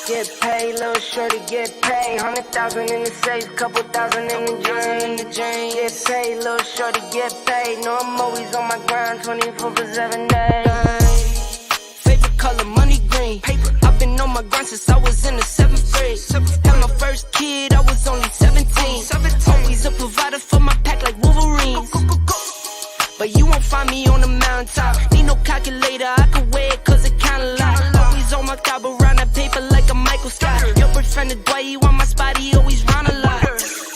Get paid, little shorty, get paid. 100,000 in the safe, couple thousand in the drain. Get paid, little shorty, get paid. No, I'm always on my grind, 24/7 days. Favorite color, money green. Paper, I've been on my grind since I was in the 7th grade. Had my first kid, I was only 17. Always a provider for my pack like Wolverines. But you won't find me on the mountaintop. Need no calculator, I can weigh it cause it kinda lot. Always on my top around that paper like a Michael Scott. Your boyfriend the Dwight, he want my spot, he always round a lot.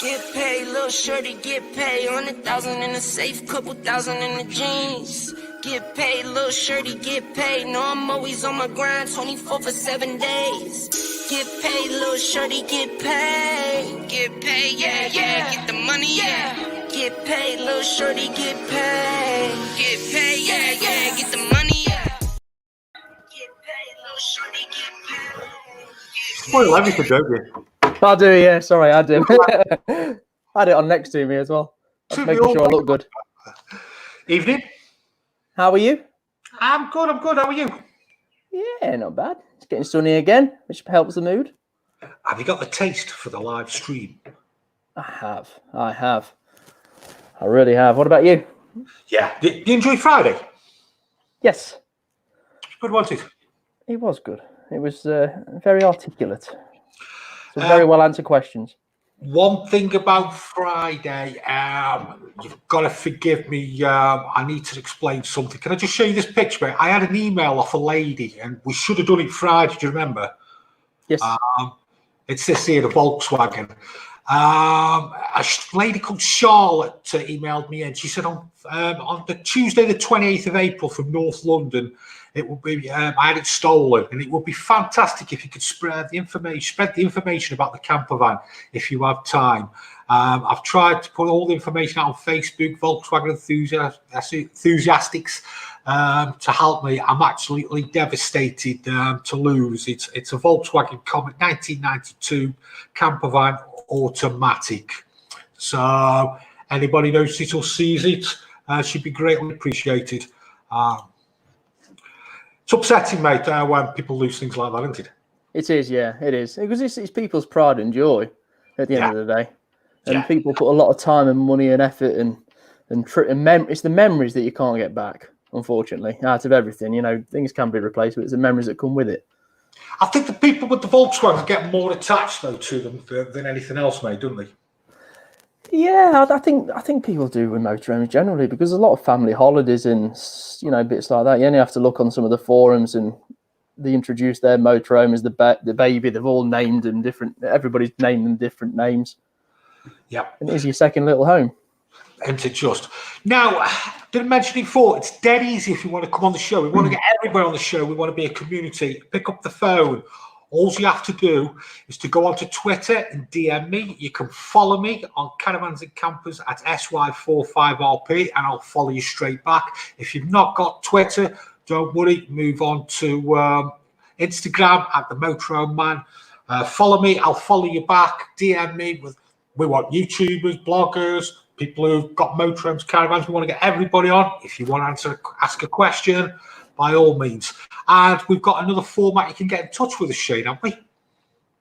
Get paid, little shorty, get paid. 100,000 in the safe, couple thousand in the jeans. Get paid, little shorty, get paid. No, I'm always on my grind, 24/7 days. Get paid, little shorty, get paid. Get paid, yeah, yeah, get the money, yeah. Get paid, little shorty, get paid. Get paid, yeah, yeah, get the money, yeah. Get paid, little shorty, get paid. Spoil everything, don't you? I do, yeah. Sorry, I do. I had it on next to me as well. Just making sure I look good. Evening. How are you? I'm good. How are you? Yeah, not bad. It's getting sunny again, which helps the mood. Have you got the taste for the live stream? I have. I really have. What about you? Yeah. Did you enjoy Friday? Yes. Good, wasn't it? It was good. It was very articulate. So very well answered questions. One thing about Friday, you've got to forgive me. I need to explain something. Can I just show you this picture? I had an email off a lady, and we should have done it Friday. Do you remember? Yes. It's this here, the Volkswagen. A lady called Charlotte emailed me, and she said on the Tuesday, the 28th of April, from North London, it will be. I had it stolen, and it would be fantastic if you could spread the information about the camper van if you have time. I've tried to put all the information out on Facebook, Volkswagen enthusiastics, to help me. I'm absolutely devastated to lose. It's a Volkswagen Comet 1992 camper van, automatic. So anybody knows it or sees it should be greatly appreciated. It's upsetting, mate, when people lose things like that, isn't it? It is, yeah, it is. Because it's people's pride and joy at the end of the day. And people put a lot of time and money and effort and it's the memories that you can't get back, unfortunately, out of everything. You know, things can be replaced, but it's the memories that come with it. I think the people with the Volkswagen get more attached, though, to them than anything else, mate, don't they? Yeah, I think people do with motorhomes generally, because a lot of family holidays and, you know, bits like that. You only have to look on some of the forums, and they introduce their motorhome as the baby. They've all named them different. Everybody's named them different names. Yeah, and it's your second little home. And to just now, didn't mention it before. It's dead easy if you want to come on the show. We want to get everybody on the show. We want to be a community. Pick up the phone. All you have to do is to go onto Twitter and DM me. You can follow me on Caravans and Campers at SY45RP, and I'll follow you straight back. If you've not got Twitter, don't worry. Move on to Instagram at the Motorhome Man. Follow me. I'll follow you back. DM me. We want YouTubers, bloggers, people who've got motorhomes, caravans. We want to get everybody on. If you want to ask a question, by all means. And we've got another format you can get in touch with us, Shane, haven't we?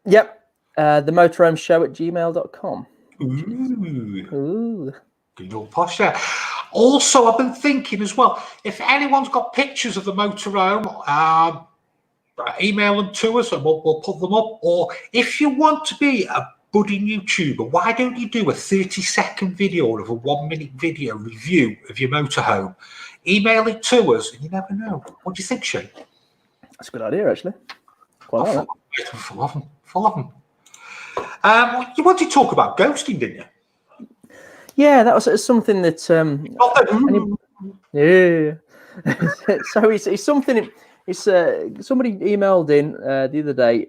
Yep. The Motorhome Show at gmail.com. Ooh. Good old posh there. Also, I've been thinking as well, if anyone's got pictures of the motorhome, email them to us and we'll put them up. Or if you want to be a budding YouTuber, why don't you do a 30-second video or a 1-minute video review of your motorhome? Email it to us, and you never know. What do you think, Shane? That's a good idea, actually. Quite like that. Full of them. You wanted to talk about ghosting, didn't you? Yeah, that was something that. So it's something. It's somebody emailed in the other day.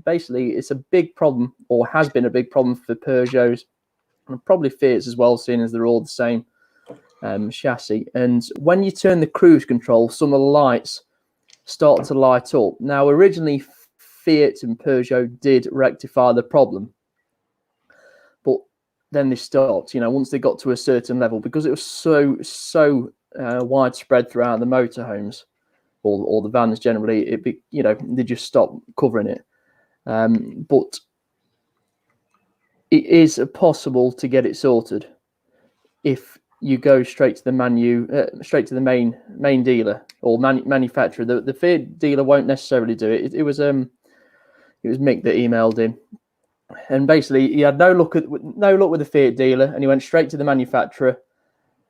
Basically, it's a big problem, or has been a big problem for Peugeots, and probably Fiats as well, seeing as they're all the same chassis. And when you turn the cruise control, some of the lights start to light up. Now, originally, Fiat and Peugeot did rectify the problem, but then they stopped. You know, once they got to a certain level, because it was so widespread throughout the motorhomes or the vans generally, they just stop covering it. But it is possible to get it sorted if you go straight to the main dealer or manufacturer. The Fiat dealer won't necessarily do it. It was Mick that emailed him, and basically he had no luck with the Fiat dealer, and he went straight to the manufacturer,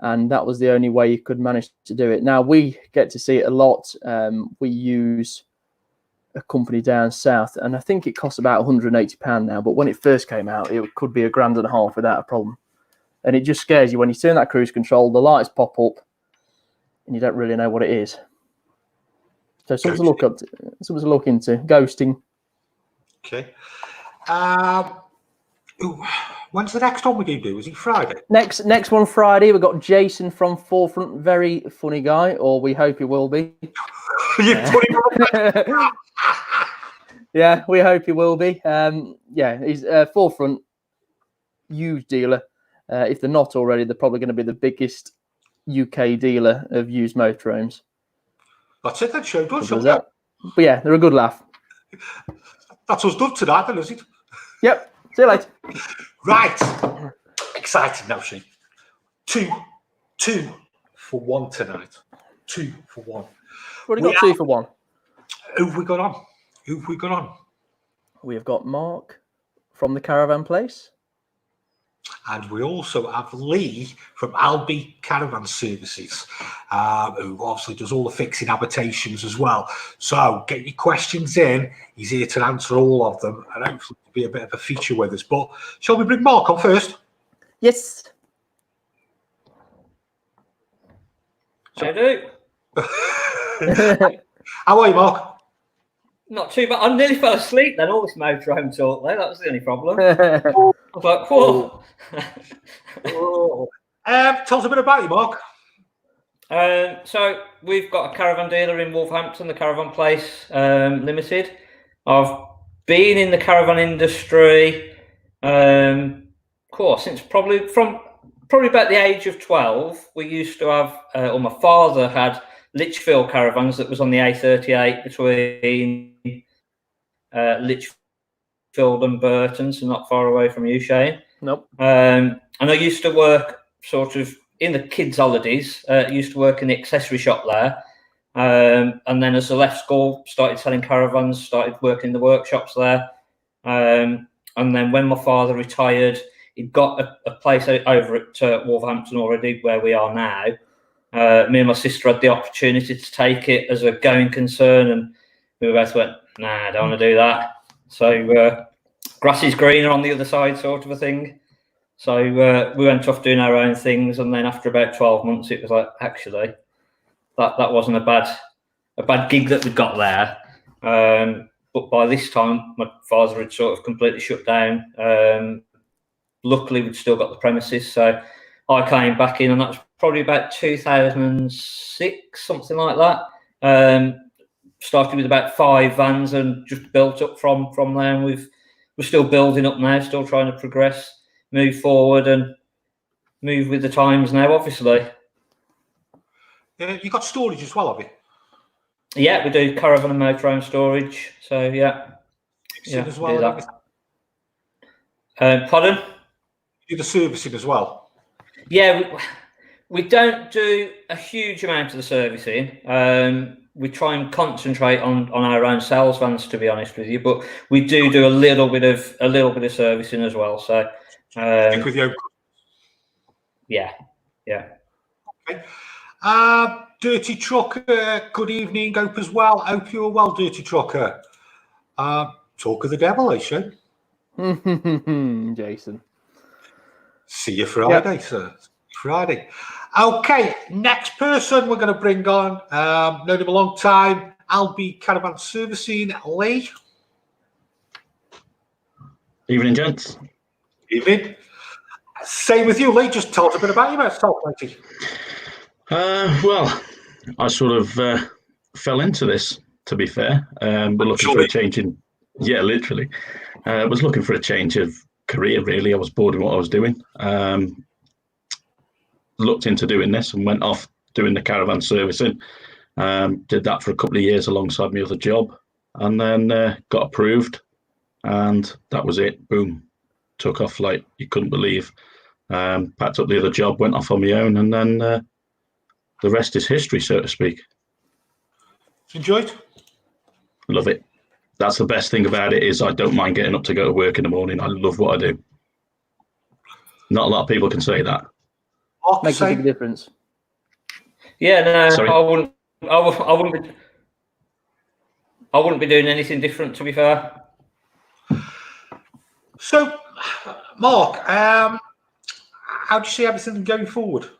and that was the only way you could manage to do it. Now we get to see it a lot. We use a company down south, and I think it costs about £180 now. But when it first came out, it could be £1.50 without a problem. And it just scares you when you turn that cruise control, the lights pop up, and you don't really know what it is. So something to look into. Ghosting. Okay. When's the next one we do? Is it Friday? Next one Friday. We've got Jason from Forefront. Very funny guy, or we hope he will be. Yeah, we hope he will be. He's Forefront, huge dealer. If they're not already, they're probably going to be the biggest UK dealer of used motorhomes. That's it, then, show done. But yeah, they're a good laugh. That's us done tonight, then, is it? Yep. See you later. Right. Excited now, Shane. Two for one tonight. 2 for 1. We've already got 2 for 1. Who have we got on? We have got Mark from the Caravan Place. And we also have Lee from Albi Caravan Services, who obviously does all the fixing habitations as well. So get your questions in. He's here to answer all of them, and hopefully be a bit of a feature with us. But shall we bring Mark on first? Yes. I do. How are you, Mark? Not too bad. I nearly fell asleep then, all this motorhome talk there. That was the only problem. I was like, whoa. Tell us a bit about you, Mark. So we've got a caravan dealer in Wolverhampton, the Caravan Place Limited. I've been in the caravan industry, since probably about the age of 12. We used to have, my father had Lichfield Caravans that was on the A38 between Lichfield and Burton, so not far away from you, Shane. Nope. And I used to work sort of in the kids' holidays. Used to work in the accessory shop there. And then as I left school, started selling caravans, started working in the workshops there. And then when my father retired, he'd got a place over at Wolverhampton already, where we are now. Me and my sister had the opportunity to take it as a going concern, and we both went, nah, I don't want to do that. So grass is greener on the other side, sort of a thing. So we went off doing our own things, and then after about 12 months, it was like, actually, that wasn't a bad gig that we got there. But by this time, my father had sort of completely shut down. Luckily, we'd still got the premises, so I came back in, and that was probably about 2006, something like that. Started with about 5 vans and just built up from there. And we're still building up now, still trying to progress, move forward, and move with the times now, obviously. You got storage as well, have you? Yeah, we do caravan and motorhome storage. So yeah, As well, do that. Pardon? You do the servicing as well. Yeah, we don't do a huge amount of the servicing. We try and concentrate on our own sales vans, to be honest with you. But we do a little bit of servicing as well. So with you. Yeah. Okay. Dirty Trucker, good evening. Hope as well. Hope you're well, Dirty Trucker. Talk of the devil, Shane. Jason. See you Friday, sir. Friday. Okay, next person we're going to bring on. Known him a long time. Albi Caravan Servicing, Lee. Evening, gents. Evening. Same with you, Lee. Just tell us a bit about yourself, matey. Well, I sort of fell into this, to be fair. But looking for a change in... Yeah, literally. Was looking for a change of career, really. I was bored of what I was doing. Looked into doing this and went off doing the caravan servicing. Did that for a couple of years alongside my other job, and then got approved, and that was it. Boom, took off like you couldn't believe. Packed up the other job, went off on my own, and then the rest is history, so to speak. Enjoyed? Love it. That's the best thing about it, is I don't mind getting up to go to work in the morning. I love what I do. Not a lot of people can say that. Makes a big difference. Yeah, no, Sorry? I wouldn't be doing anything different, to be fair. So, Mark, how do you see everything going forward?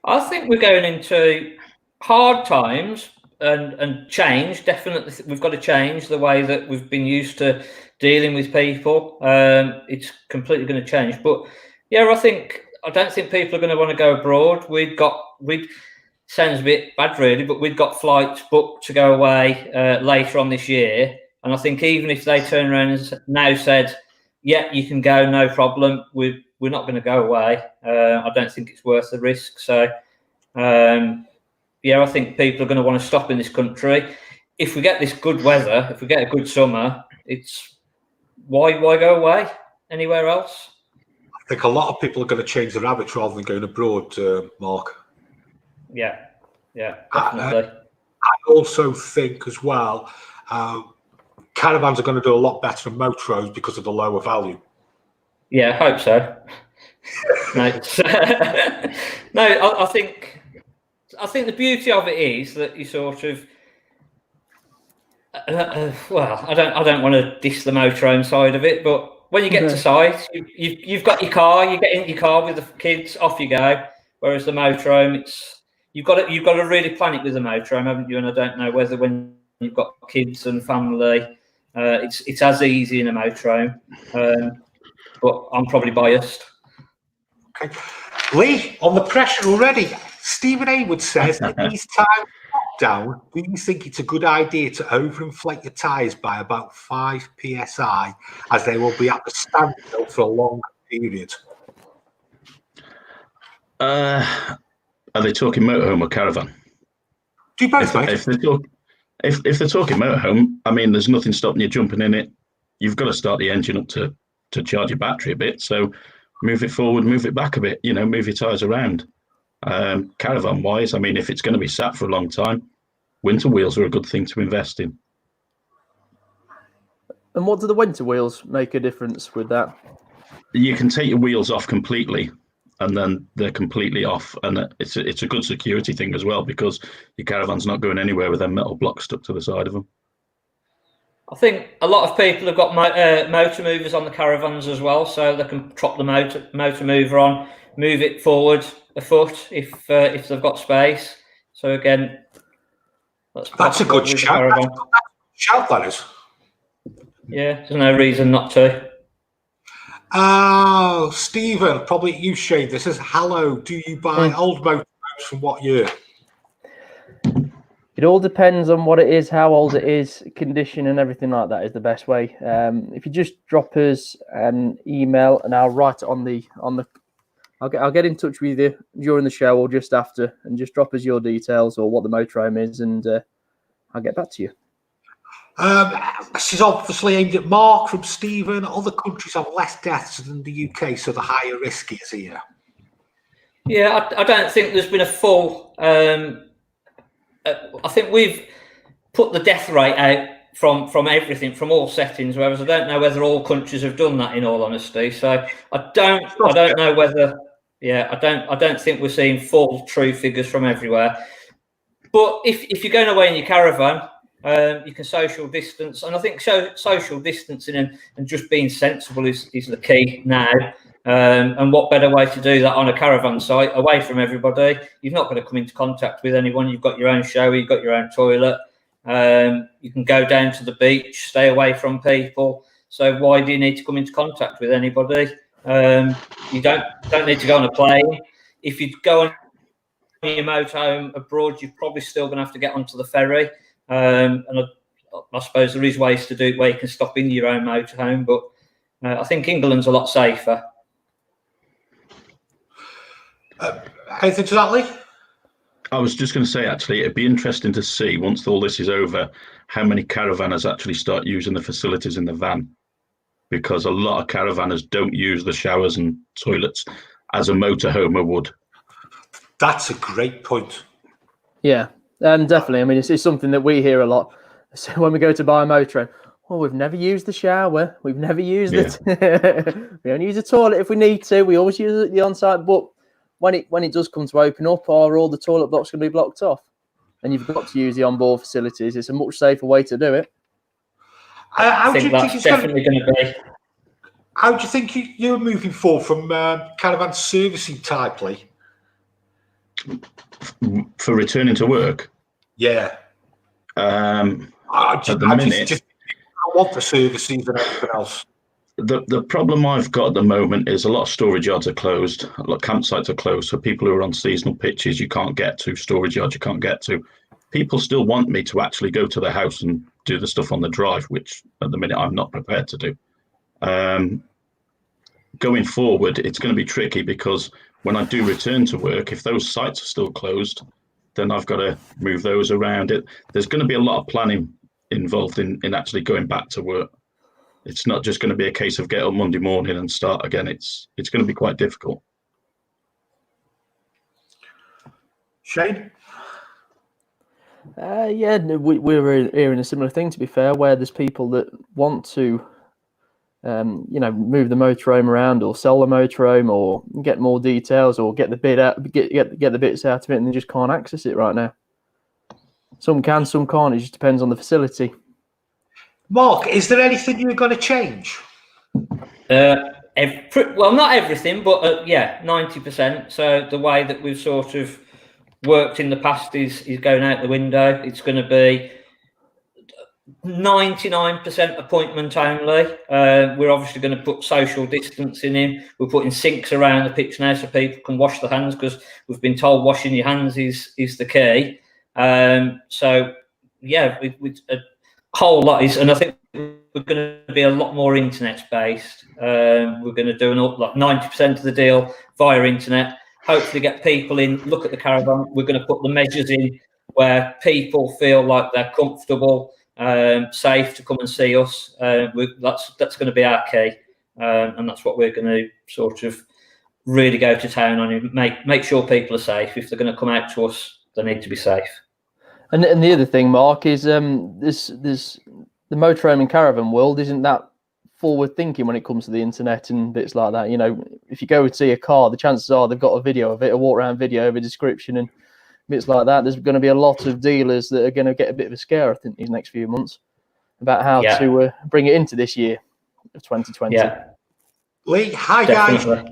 I think we're going into hard times and change. Definitely, we've got to change the way that we've been used to dealing with people. It's completely going to change. But yeah, I don't think people are going to want to go abroad. Sounds a bit bad, really, but we've got flights booked to go away later on this year. And I think even if they turn around and now said, yeah, you can go, no problem, we're not going to go away. I don't think it's worth the risk. So, yeah, I think people are going to want to stop in this country. If we get this good weather, if we get a good summer, it's why go away anywhere else? I think a lot of people are going to change their habits rather than going abroad, Mark. Yeah, definitely. I also think as well, caravans are going to do a lot better than motorhomes because of the lower value. Yeah, I hope so. I think the beauty of it is that you sort of, well, I don't want to diss the motorhome side of it, but when you get to site, you've got your car, you get in your car with the kids, off you go. Whereas the motorhome, you've got to really plan it with the motorhome, haven't you? And I don't know whether when you've got kids and family, it's as easy in a motorhome. But I'm probably biased. Okay, Lee, on the pressure already. Stephen Haywood says, in these times of lockdown, do you think it's a good idea to overinflate your tyres by about 5 psi, as they will be at the standstill for a long period? Are they talking motorhome or caravan? Do both, mate. If they're talking motorhome, I mean, there's nothing stopping you jumping in it. You've got to start the engine up to charge your battery a bit. So move it forward, move it back a bit, move your tyres around. Caravan wise, I mean, if it's going to be sat for a long time, winter wheels are a good thing to invest in. And what do the winter wheels make a difference with that? You can take your wheels off completely, and then they're completely off, and it's a good security thing as well, because your caravan's not going anywhere with them metal blocks stuck to the side of them. I think a lot of people have got motor movers on the caravans as well, so they can prop the motor mover on, move it forward a foot if they've got space. So again, that's a good shout. Shout, that is. Yeah, there's no reason not to. Oh, Stephen, probably you, Shane. This is hello. Do you buy old motorhomes from what year? It all depends on what it is, how old it is, condition, and everything like that is the best way. If you just drop us an email, and I'll write it on the. I'll get in touch with you during the show or just after, and just drop us your details or what the motorhome is, and I'll get back to you. This is obviously aimed at Mark from Stephen. Other countries have less deaths than the UK, so the higher risk is here. Yeah, I don't think there's been a full. I think we've put the death rate out from everything, from all settings. Whereas I don't know whether all countries have done that. In all honesty, so I don't know whether. Yeah, I don't think we're seeing full true figures from everywhere. But if you're going away in your caravan, you can social distance, and I think social distancing and just being sensible is the key now. And what better way to do that on a caravan site, away from everybody? You've not got to come into contact with anyone. You've got your own shower, you've got your own toilet. You can go down to the beach, stay away from people. So why do you need to come into contact with anybody? You don't need to go on a plane. If you go on your motorhome abroad, you're probably still going to have to get onto the ferry. And I suppose there is ways to do it where you can stop in your own motorhome, but I think England's a lot safer. Anything to that, Lee? I was just going to say, actually, it'd be interesting to see, once all this is over, how many caravanners actually start using the facilities in the van. Because a lot of caravanners don't use the showers and toilets as a motorhomer would. That's a great point. Yeah, definitely. I mean, it's something that we hear a lot. So when we go to buy a motorhome, well, we've never used the shower. We've never used it. We only use the toilet if we need to. We always use the on-site. But when it does come to open up, are all the toilet blocks going to be blocked off? And you've got to use the onboard facilities. It's a much safer way to do it. I think that's definitely going to be. How do you think you're moving forward from caravan servicing type, Lee? For returning to work? Yeah. At the minute, I want the services and everything else. The problem I've got at the moment is a lot of storage yards are closed, a lot of campsites are closed, so people who are on seasonal pitches you can't get to, storage yards you can't get to. People still want me to actually go to their house and do the stuff on the drive, which at the minute I'm not prepared to do. Going forward, it's going to be tricky because when I do return to work, if those sites are still closed, then I've got to move those around. There's going to be a lot of planning involved in actually going back to work. It's not just going to be a case of get up Monday morning and start again. It's going to be quite difficult. Shane? Yeah, we're hearing a similar thing, to be fair, where there's people that want to, move the motorhome around or sell the motorhome or get more details or get the bit out, get the bits out of it, and they just can't access it right now. Some can, some can't. It just depends on the facility. Mark, is there anything you're going to change? Well, not everything, but 90%. So the way that we've sort of worked in the past is going out the window. It's going to be 99% appointment only. We're obviously going to put social distancing in. We're putting sinks around the pitch now so people can wash their hands, because we've been told washing your hands is the key. With a whole lot is, and I think we're going to be a lot more internet based. We're going to do like 90% of the deal via internet. Hopefully get people in, look at the caravan. We're going to put the measures in where people feel like they're comfortable, safe to come and see us. That's going to be our key, and that's what we're going to sort of really go to town on, and make sure people are safe. If they're going to come out to us, they need to be safe. And the other thing, Mark, is this the motorhome and caravan world isn't that forward thinking when it comes to the internet and bits like that. You know, if you go and see a car, the chances are they've got a video of it, a walk around video of a description and bits like that. There's going to be a lot of dealers that are going to get a bit of a scare, I think, these next few months about how to bring it into this year of 2020. Yeah. Lee, hi Definitely. guys.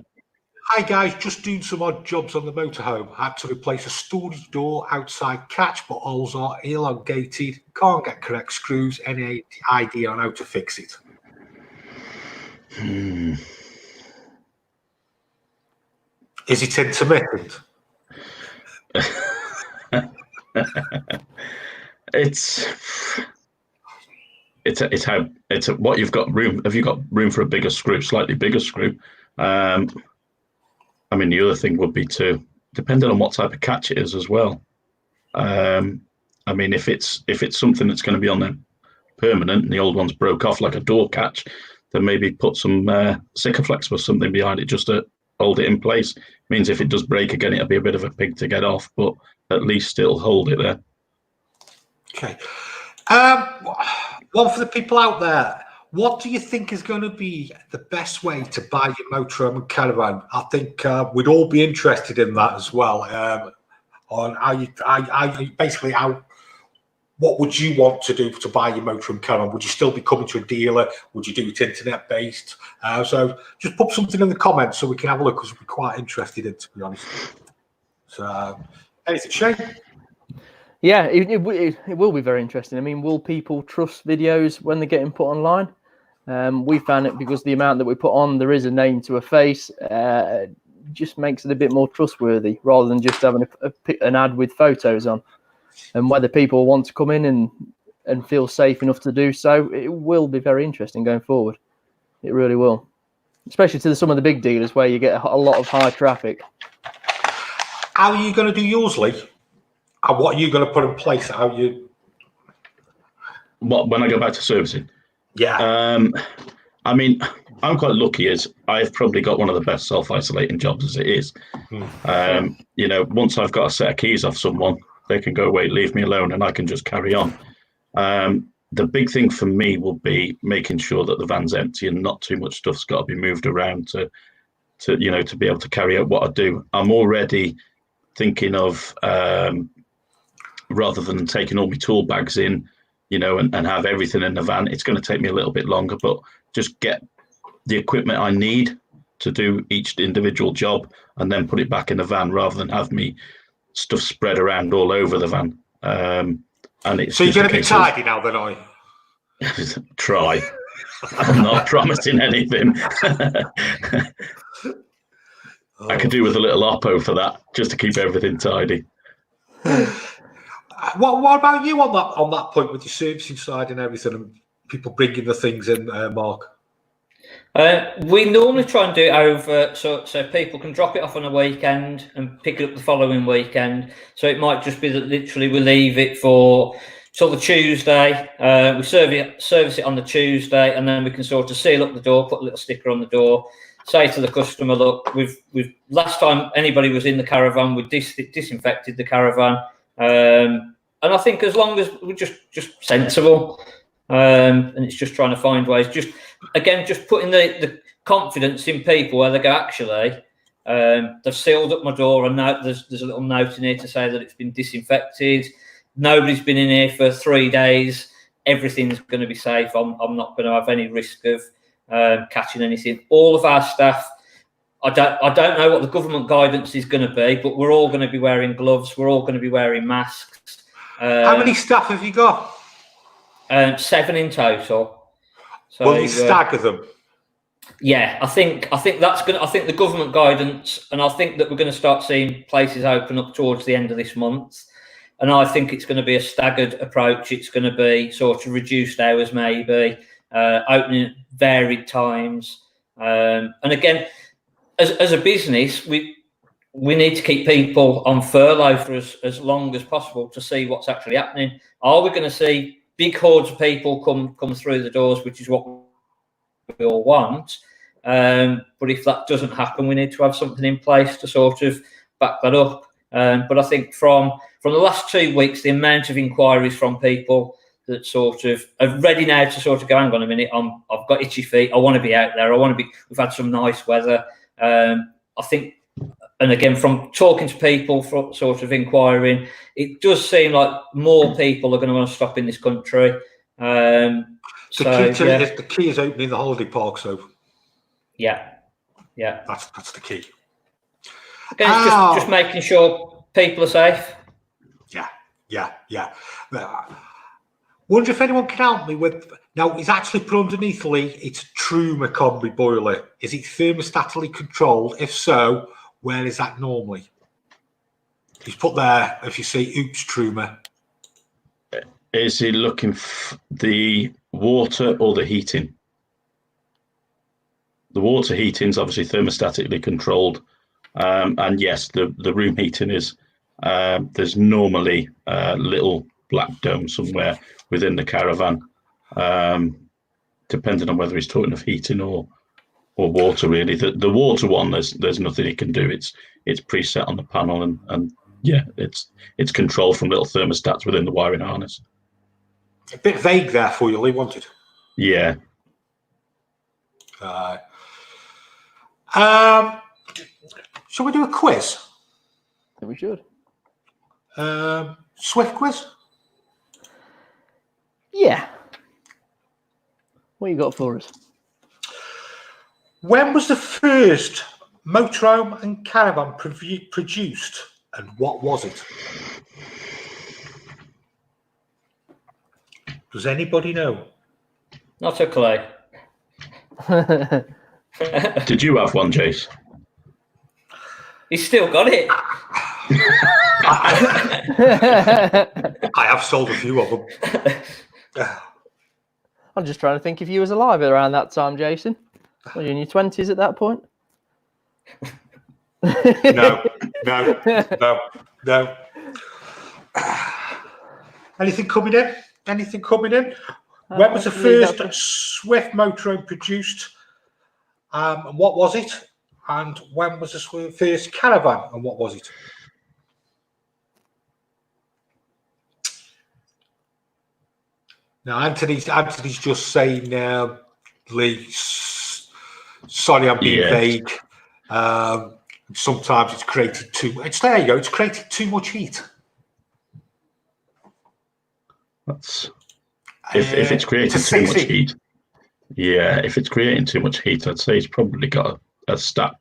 Hi guys, just doing some odd jobs on the motorhome. I had to replace a storage door outside catch, but holes are elongated. Can't get correct screws. Any idea on how to fix it? Is it intermittent? It's what you've got room. Have you got room for a bigger screw, slightly bigger screw? I mean, the other thing would be to, depending on what type of catch it is as well. I mean, if it's something that's going to be on there permanent and the old one's broke off like a door catch, then maybe put some Sikaflex or something behind it just to hold it in place. Means if it does break again, it'll be a bit of a pig to get off, but at least it'll hold it there. Okay. One for the people out there. What do you think is going to be the best way to buy your motorhome and caravan? I think we'd all be interested in that as well. On what would you want to do to buy your motorhome and caravan? Would you still be coming to a dealer? Would you do it internet based? So just put something in the comments so we can have a look, because we're quite interested in, to be honest. So anything, Shane? Yeah, it will be very interesting. I mean, will people trust videos when they're getting put online? We found it because the amount that we put on, there is a name to a face, just makes it a bit more trustworthy rather than just having an ad with photos on. And whether people want to come in and feel safe enough to do so, it will be very interesting going forward. It really will, especially to some of the big dealers where you get a lot of high traffic. how are you going to do yours, Lee? And what are you going to put in place? How you? What, when I go back to servicing? Yeah. I mean, I'm quite lucky as I've probably got one of the best self-isolating jobs as it is. You know, once I've got a set of keys off someone, they can go away, leave me alone, and I can just carry on. The big thing for me will be making sure that the van's empty and not too much stuff's got to be moved around to you know, to be able to carry out what I do. I'm already thinking of, rather than taking all my tool bags in, you know, and have everything in the van, it's going to take me a little bit longer, but just get the equipment I need to do each individual job and then put it back in the van rather than have me stuff spread around all over the van. And it's so you're going to be tidy now, then, are you? Try. I'm not promising anything. I could do with a little oppo for that, just to keep everything tidy. What about you on that point with your servicing side and everything, and people bringing the things in, Mark? We normally try and do it over, so people can drop it off on a weekend and pick it up the following weekend. So it might just be that literally we leave it till the Tuesday. We service it on the Tuesday, and then we can sort of seal up the door, put a little sticker on the door, say to the customer, look, we've last time anybody was in the caravan, we disinfected the caravan. And I think as long as we're just sensible, and it's just trying to find ways, just putting the confidence in people where they go, actually, they've sealed up my door, and now there's a little note in here to say that it's been disinfected. Nobody's been in here for 3 days. Everything's going to be safe. I'm not going to have any risk of catching anything. All of our staff, I don't know what the government guidance is going to be, but we're all going to be wearing gloves. We're all going to be wearing masks. How many staff have you got? 7 in total. So, will you stagger them? Yeah, I think that's going. I think the government guidance, and I think that we're going to start seeing places open up towards the end of this month. And I think it's going to be a staggered approach. It's going to be sort of reduced hours, maybe opening at varied times. And again, as a business, we need to keep people on furlough for as long as possible to see what's actually happening. Are we going to see big hordes of people come through the doors, which is what we all want? But if that doesn't happen, we need to have something in place to sort of back that up. But I think from the last 2 weeks, the amount of inquiries from people that sort of are ready now to sort of go, hang on a minute, I've got itchy feet, I want to be out there, we've had some nice weather. I think, and again, from talking to people, for sort of inquiring, it does seem like more people are going to want to stop in this country. The key is opening the holiday park, so yeah, that's the key. Again, it's just making sure people are safe. Yeah. Wonder if anyone can help me with. Now, it's actually put underneath, Lee. It's a Truma combi boiler. Is it thermostatically controlled? If so, where is that normally? He's put there. If you see, oops, Truma. Is he looking for the water or the heating? The water heating is obviously thermostatically controlled. And yes, the room heating is, there's normally a little black dome somewhere within the caravan, depending on whether he's talking of heating or water, really. The water one, there's nothing he can do. It's preset on the panel, and yeah, it's controlled from little thermostats within the wiring harness. A bit vague there for you, Lee, wanted. Yeah. Shall we do a quiz? I think we should. Swift quiz? Yeah. What you got for us? When was the first motorhome and caravan produced, and what was it? Does anybody know? Not a clue. Did you have one, Jace? He's still got it. I have sold a few of them. I'm just trying to think if you was alive around that time, Jason. Were you in your 20s at that point? No. No. Anything coming in? When was the first Swift motorhome produced? And what was it? And when was the first Caravan? And what was it? Now, Anthony's just saying, Lee, sorry, I'm being vague. Sometimes it's created too much. There you go. It's created too much heat. That's if it's creating too much heat. Yeah, if it's creating too much heat, I'd say it's probably got a stat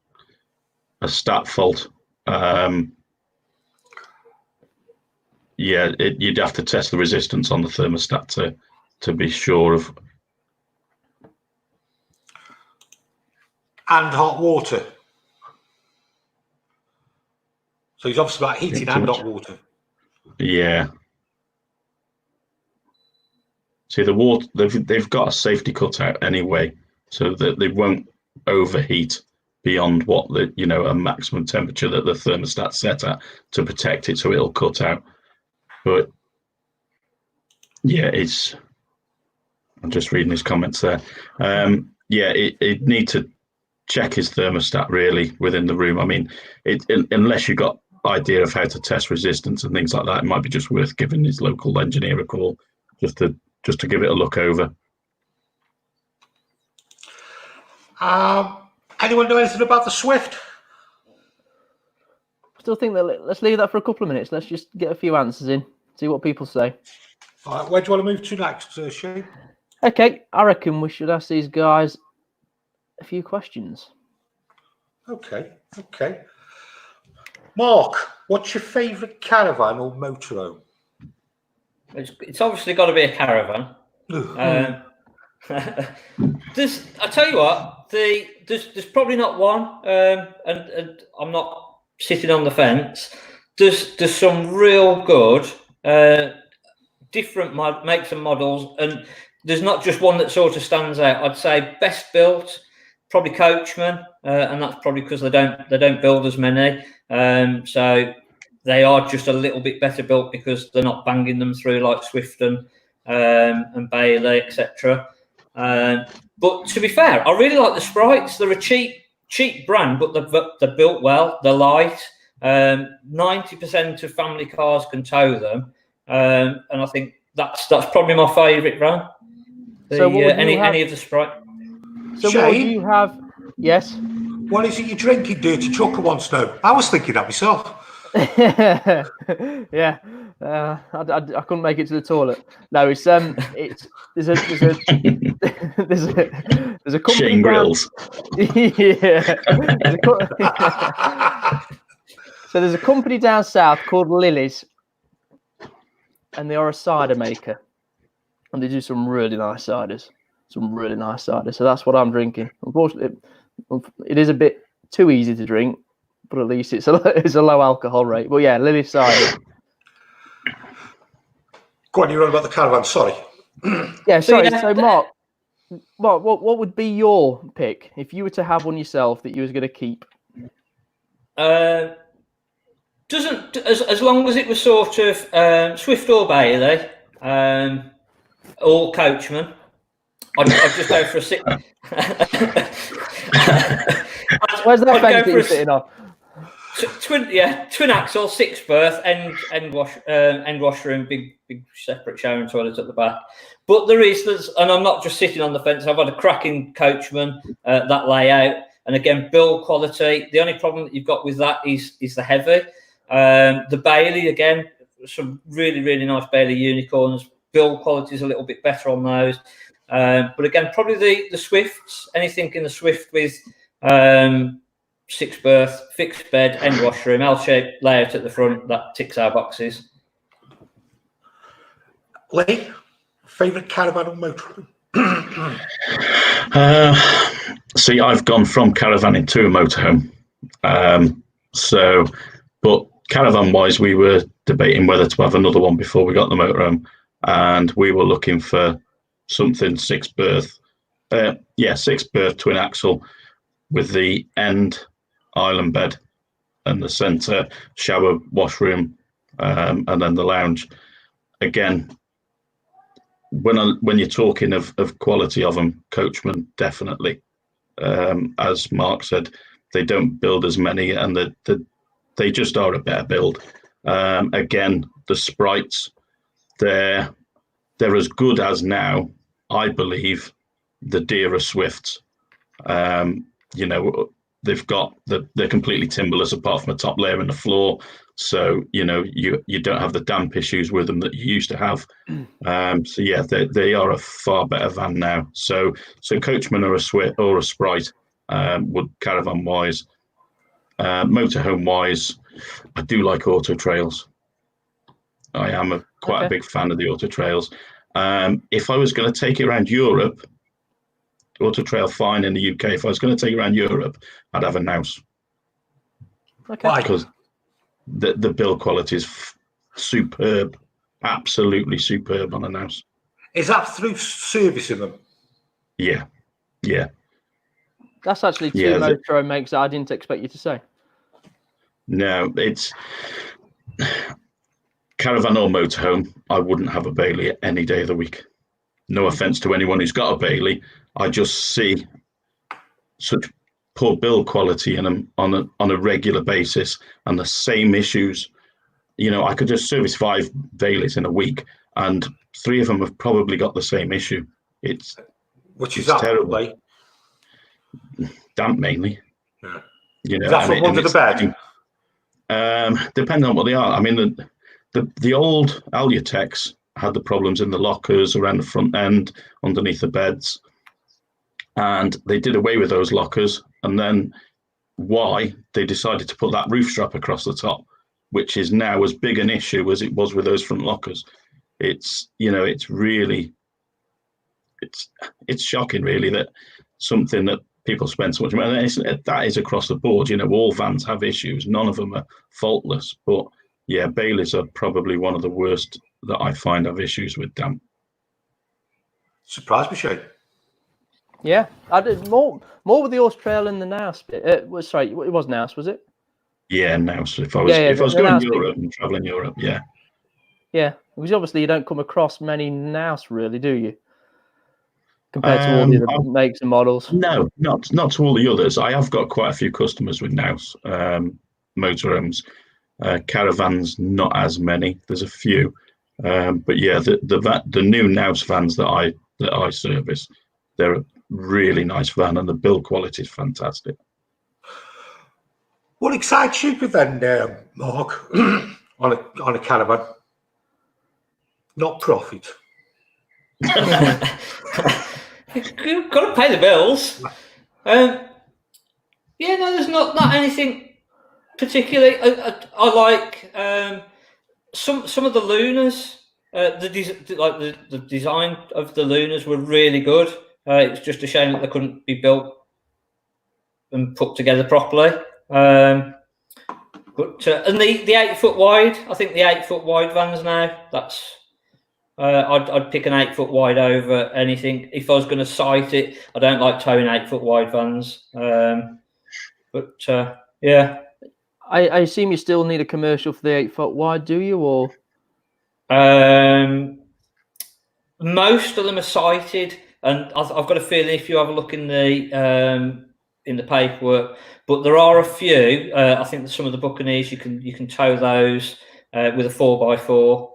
fault. You'd have to test the resistance on the thermostat to be sure of. And hot water. So he's obviously about heating and hot water. Yeah. See, the water they've got a safety cutout anyway, so that they won't overheat beyond what a maximum temperature that the thermostat set at to protect it, so it'll cut out. But yeah, I'm just reading his comments there. It need to check his thermostat really within the room. I mean, unless you've got idea of how to test resistance and things like that, it might be just worth giving his local engineer a call just to give it a look over. Anyone know anything about the Swift? Still think that let's leave that for a couple of minutes. Let's just get a few answers in, see what people say. All right, where do you want to move to next, Shane? Okay, I reckon we should ask these guys a few questions. Okay. Mark, what's your favourite caravan or motorhome? It's obviously got to be a caravan. I tell you what, there's probably not one, and I'm not sitting on the fence. There's some real good different makes and models, and there's not just one that sort of stands out. I'd say best built, probably Coachman, and that's probably because they don't build as many, so they are just a little bit better built because they're not banging them through like Swifton and Bailey, etc. But to be fair, I really like the Sprites. They're a cheap brand, but they're built well. They're light. 90% of family cars can tow them, and I think that's probably my favourite brand. Any of the Sprite. So Shane, what would you have? Yes. What is it you're drinking, Dirty Trucker wants to know? I was thinking that myself. Yeah, I couldn't make it to the toilet. No, there's a company. Shane Grills. Yeah. So there's a company down south called Lily's, and they are a cider maker, and they do some really nice ciders. So that's what I'm drinking. Unfortunately, it is a bit too easy to drink, but at least it's a low alcohol rate. But yeah, Lily cider. Go on, you're on about the caravan. Sorry. Yeah, sorry. So Mark, what would be your pick if you were to have one yourself that you was going to keep? Doesn't as long as it was sort of Swift or Bailey or Coachman. I'd just go for a six. Where's that fence you're sitting on? Twin axle, 6 berth, end washroom, big separate shower and toilet at the back. But there's, and I'm not just sitting on the fence. I've had a cracking Coachman, that layout, and again build quality. The only problem that you've got with that is the heavy. The Bailey, again, some really nice Bailey unicorns. Build quality is a little bit better on those. But again, probably the Swifts. Anything in the Swift with 6 berth, fixed bed, end washroom, L-shaped layout at the front, that ticks our boxes. Lee, favourite caravan or motorhome? See, I've gone from caravanning to a motorhome. But caravan-wise, we were debating whether to have another one before we got the motorhome, and we were looking for something 6 berth. 6 berth twin axle with the end island bed. and the centre, shower, washroom, and then the lounge. Again, when you're talking of quality of them, Coachman, definitely. As Mark said, they don't build as many, and they just are a better build. Again, the sprites, they're as good as now, I believe, the Deere Swifts. You know, they're completely timberless apart from a top layer and the floor. So, you know, you don't have the damp issues with them that you used to have. So yeah, they are a far better van now. So Coachman or a Swift or a Sprite, would caravan wise, motorhome wise, I do like Auto Trails. I am quite a big fan of the Auto Trails. If I was going to take it around Europe, Auto Trail fine in the UK. If I was going to take it around Europe, I'd have a Naus. Okay. Why? Because the build quality is superb, absolutely superb on a Naus. Is that through servicing them? Yeah. That's actually two Motorhome makes that I didn't expect you to say. No, it's caravan or motorhome. I wouldn't have a Bailey any day of the week. No offense to anyone who's got a Bailey. I just see such poor build quality in them on a regular basis, and the same issues. You know, I could just service 5 Baileys in a week, and 3 of them have probably got the same issue. It's terrible. Like? Damp mainly. Yeah. You know, is that from under the bed? Depending on what they are. I mean, the old Alutex had the problems in the lockers, around the front end, underneath the beds, and they did away with those lockers. And then why they decided to put that roof strap across the top, which is now as big an issue as it was with those front lockers. It's, you know, it's really, it's shocking really that something that people spend so much money, and that is across the board. You know, all vans have issues. None of them are faultless, but yeah, Baileys are probably one of the worst that I find have issues with damp. Surprised me, Shane. Yeah, I did more with the Auto Trail and the Naus bit. Sorry, it was Naus, was it? Yeah, Naus. If I was going to Europe and traveling Europe, yeah. Yeah, because obviously you don't come across many Naus, really, do you? Compared to all the other makes and models. No, not to all the others. I have got quite a few customers with Naus motorhomes. Caravans, not as many. There's a few, but yeah, the new Naus vans that I service, they're a really nice van, and the build quality is fantastic. What excites you then, Mark, on a caravan? Not profit. You've got to pay the bills. Yeah, no, there's not anything particularly. I like some of the Lunas. The design of the Lunas were really good. It's just a shame that they couldn't be built and put together properly. But and the 8 foot wide, I think the 8 foot wide vans now. That's I'd pick an 8 foot wide over anything. If I was going to sight it, I don't like towing 8 foot wide vans. Yeah. I assume you still need a commercial for the 8 foot wide, do you? Or most of them are sighted, and I've got a feeling if you have a look in the paperwork, but there are a few. I think that some of the Buccaneers you can tow those with a 4x4.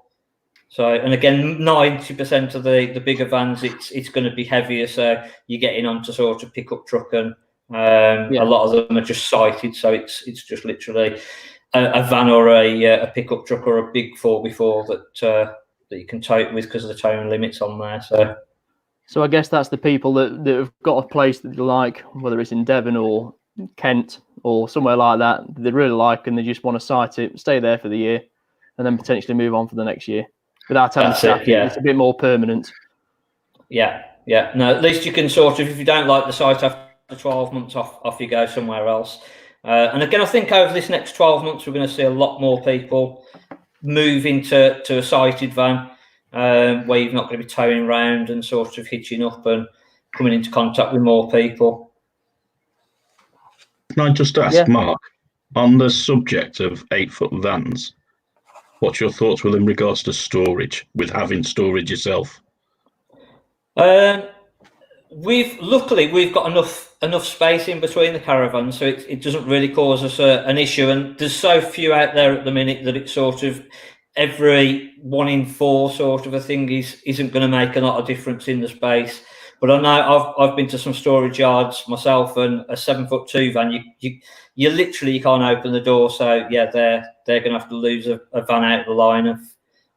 So, and again, 90% of the bigger vans, it's going to be heavier, so you're getting onto sort of pickup truck, and a lot of them are just sighted, so it's just literally a van or a pickup truck or a big 4x4 that you can tow it with because of the towing limits on there. So I guess that's the people that have got a place that they like, whether it's in Devon or Kent or somewhere like that, they really like, and they just want to sight it, stay there for the year, and then potentially move on for the next year without having to sack it. It's a bit more permanent. Yeah. No, at least you can sort of, if you don't like the site after 12 months, off you go somewhere else. And again, I think over this next 12 months, we're going to see a lot more people move into a sighted van, where you're not going to be towing around and sort of hitching up and coming into contact with more people. Can I just ask, Mark, On the subject of 8-foot vans, what's your thoughts in regards to storage, with having storage yourself? We've got enough space in between the caravans, so it doesn't really cause us an issue. And there's so few out there at the minute that it's sort of every 1 in 4 sort of a thing isn't going to make a lot of difference in the space. But I know I've been to some storage yards myself, and a 7'2" van, you literally can't open the door. So yeah, they're going to have to lose a van out of the lineup.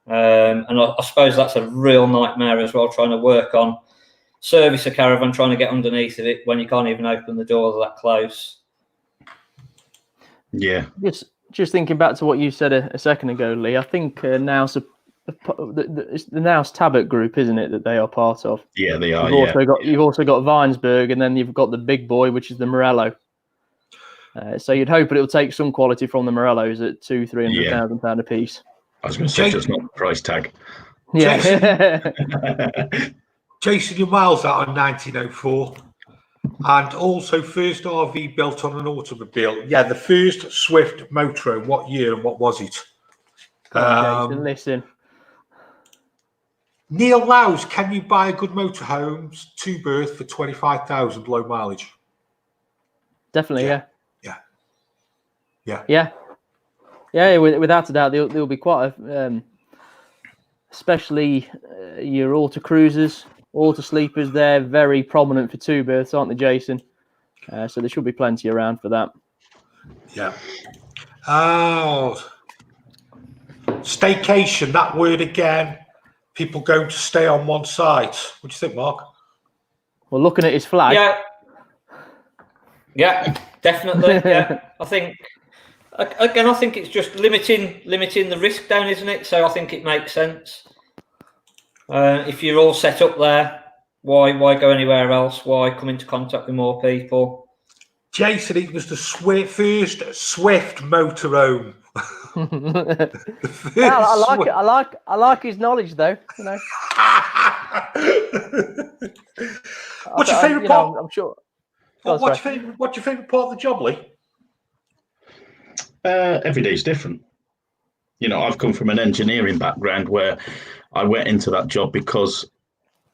And I suppose that's a real nightmare as well, trying to work on service a caravan, trying to get underneath of it when you can't even open the door that close. Yeah. Just thinking back to what you said a second ago, Lee. I think Nouse, it's the Nouse Tablet group, isn't it, that they are part of? Yeah, they are. You've also got Weinsberg, and then you've got the big boy, which is the Morello. So you'd hope it'll take some quality from the Morellos at £200,000-300,000 a piece. I was going to say, just not the price tag. Yeah. Jason, your miles out on 1904. And also first RV built on an automobile. Yeah, the first Swift Motorhome. What year and what was it? Jason, listen. Neil Lowes, can you buy a good motorhomes 2-berth for 25,000 low mileage? Definitely, Yeah. Yeah, without a doubt, there'll be quite a, especially your auto cruisers, auto sleepers. They're very prominent for 2 berths, aren't they, Jason? So there should be plenty around for that. Yeah. Oh, staycation, that word again. People going to stay on one site. What do you think, Mark? Well, looking at his flag. Yeah, definitely. Yeah, I think it's just limiting the risk down, isn't it? So I think it makes sense. If you're all set up there, why go anywhere else? Why come into contact with more people? Jason, it was the first Swift motorhome. I like his knowledge, though. You know. What's your favourite part? I'm sure. What's your favourite part of the job, Lee? Every day's different. You know, I've come from an engineering background where I went into that job because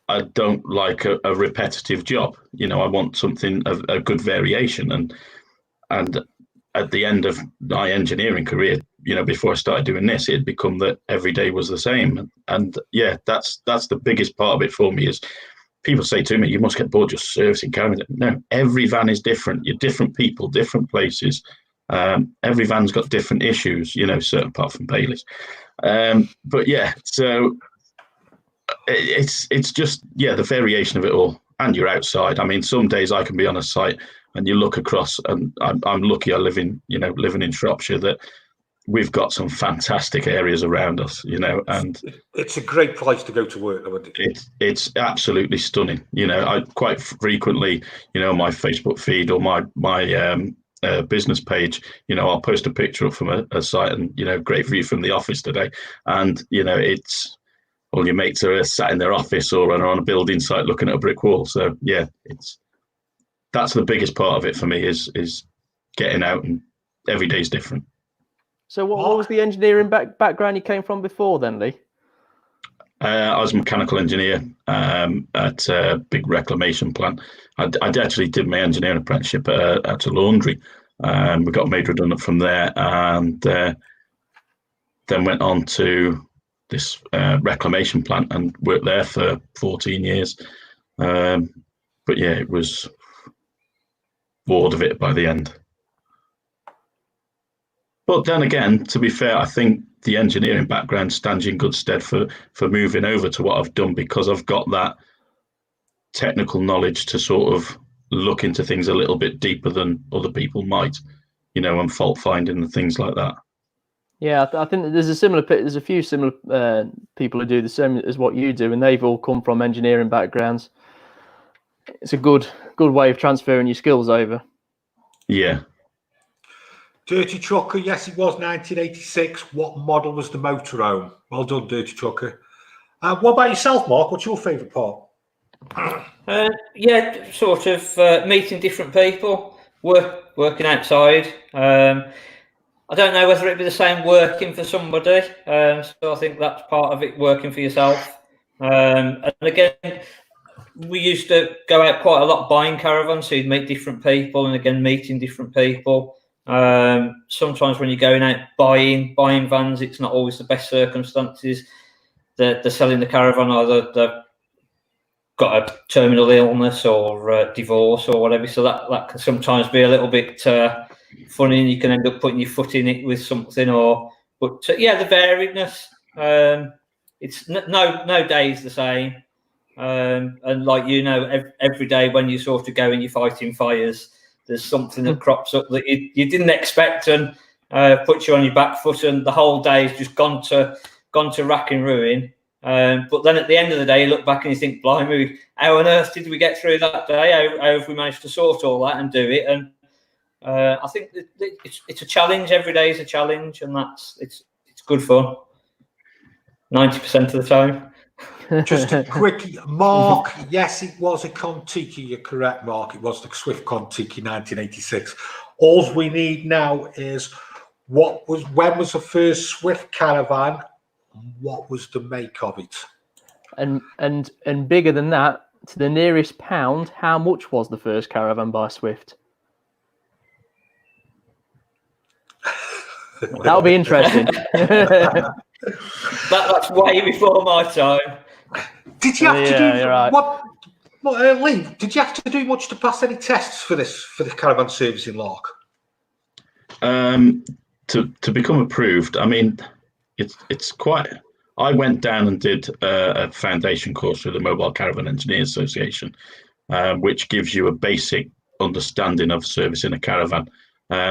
I don't like a repetitive job. You know, I want something of a good variation. And at the end of my engineering career, you know, before I started doing this, it had become that every day was the same. And yeah, that's the biggest part of it for me. Is people say to me, you must get bored just servicing caravans. No, every van is different. You're different people, different places. Every van's got different issues, you know, certain apart from Bailey's. But yeah, so it's just, yeah, the variation of it all. And you're outside. I mean, some days I can be on a site and you look across, and I'm lucky I living in Shropshire, that we've got some fantastic areas around us, you know, and it's a great place to go to work, though, isn't it? It's absolutely stunning. You know, I quite frequently, you know, my Facebook feed or my business page, you know, I'll post a picture up from a site, and, you know, great view from the office today. And, you know, it's all your mates are sat in their office or are on a building site looking at a brick wall. So yeah, that's the biggest part of it for me is getting out, and every day's different. So what was the engineering background you came from before then, Lee? I was a mechanical engineer at a big reclamation plant. I actually did my engineering apprenticeship at a laundry. We got made redundant from there, and then went on to this reclamation plant and worked there for 14 years. But yeah, it was bored of it by the end. But then again, to be fair, I think the engineering background stands in good stead for moving over to what I've done, because I've got that technical knowledge to sort of look into things a little bit deeper than other people might, you know, and fault finding and things like that. Yeah, I think there's a few similar people who do the same as what you do, and they've all come from engineering backgrounds. It's a good way of transferring your skills over. Yeah. Dirty Trucker, yes, it was 1986. What model was the motorhome? Well done, Dirty Trucker. What about yourself, Mark? What's your favourite part? Yeah, sort of meeting different people. working outside. I don't know whether it'd be the same working for somebody. So I think that's part of it, working for yourself. And again, we used to go out quite a lot buying caravans, so you'd meet different people, and again, meeting different people. Sometimes when you're going out buying vans, it's not always the best circumstances. They're selling the caravan, either they've got a terminal illness or divorce or whatever, so that can sometimes be a little bit funny, and you can end up putting your foot in it with something. But the variedness. It's no day's the same. And like, every day when you sort of go and you're fighting fires, there's something that crops up that you didn't expect, and puts you on your back foot, and the whole day's just gone to rack and ruin. But then at the end of the day, you look back and you think, blimey, how on earth did we get through that day? How have we managed to sort all that and do it? And I think it's a challenge. Every day is a challenge, and it's good fun. 90% of the time. Just a quick, Mark, yes, it was a Contiki. You're correct, Mark. It was the Swift Contiki 1986. All we need now is when was the first Swift caravan? What was the make of it? And bigger than that, to the nearest pound, how much was the first caravan by Swift? That'll be interesting. That's way before my time. Did you have to do right. Lee? Did you have to do much to pass any tests for the caravan service in Lark? To become approved, I mean, it's quite. I went down and did a foundation course with the Mobile Caravan Engineers Association, which gives you a basic understanding of servicing a caravan.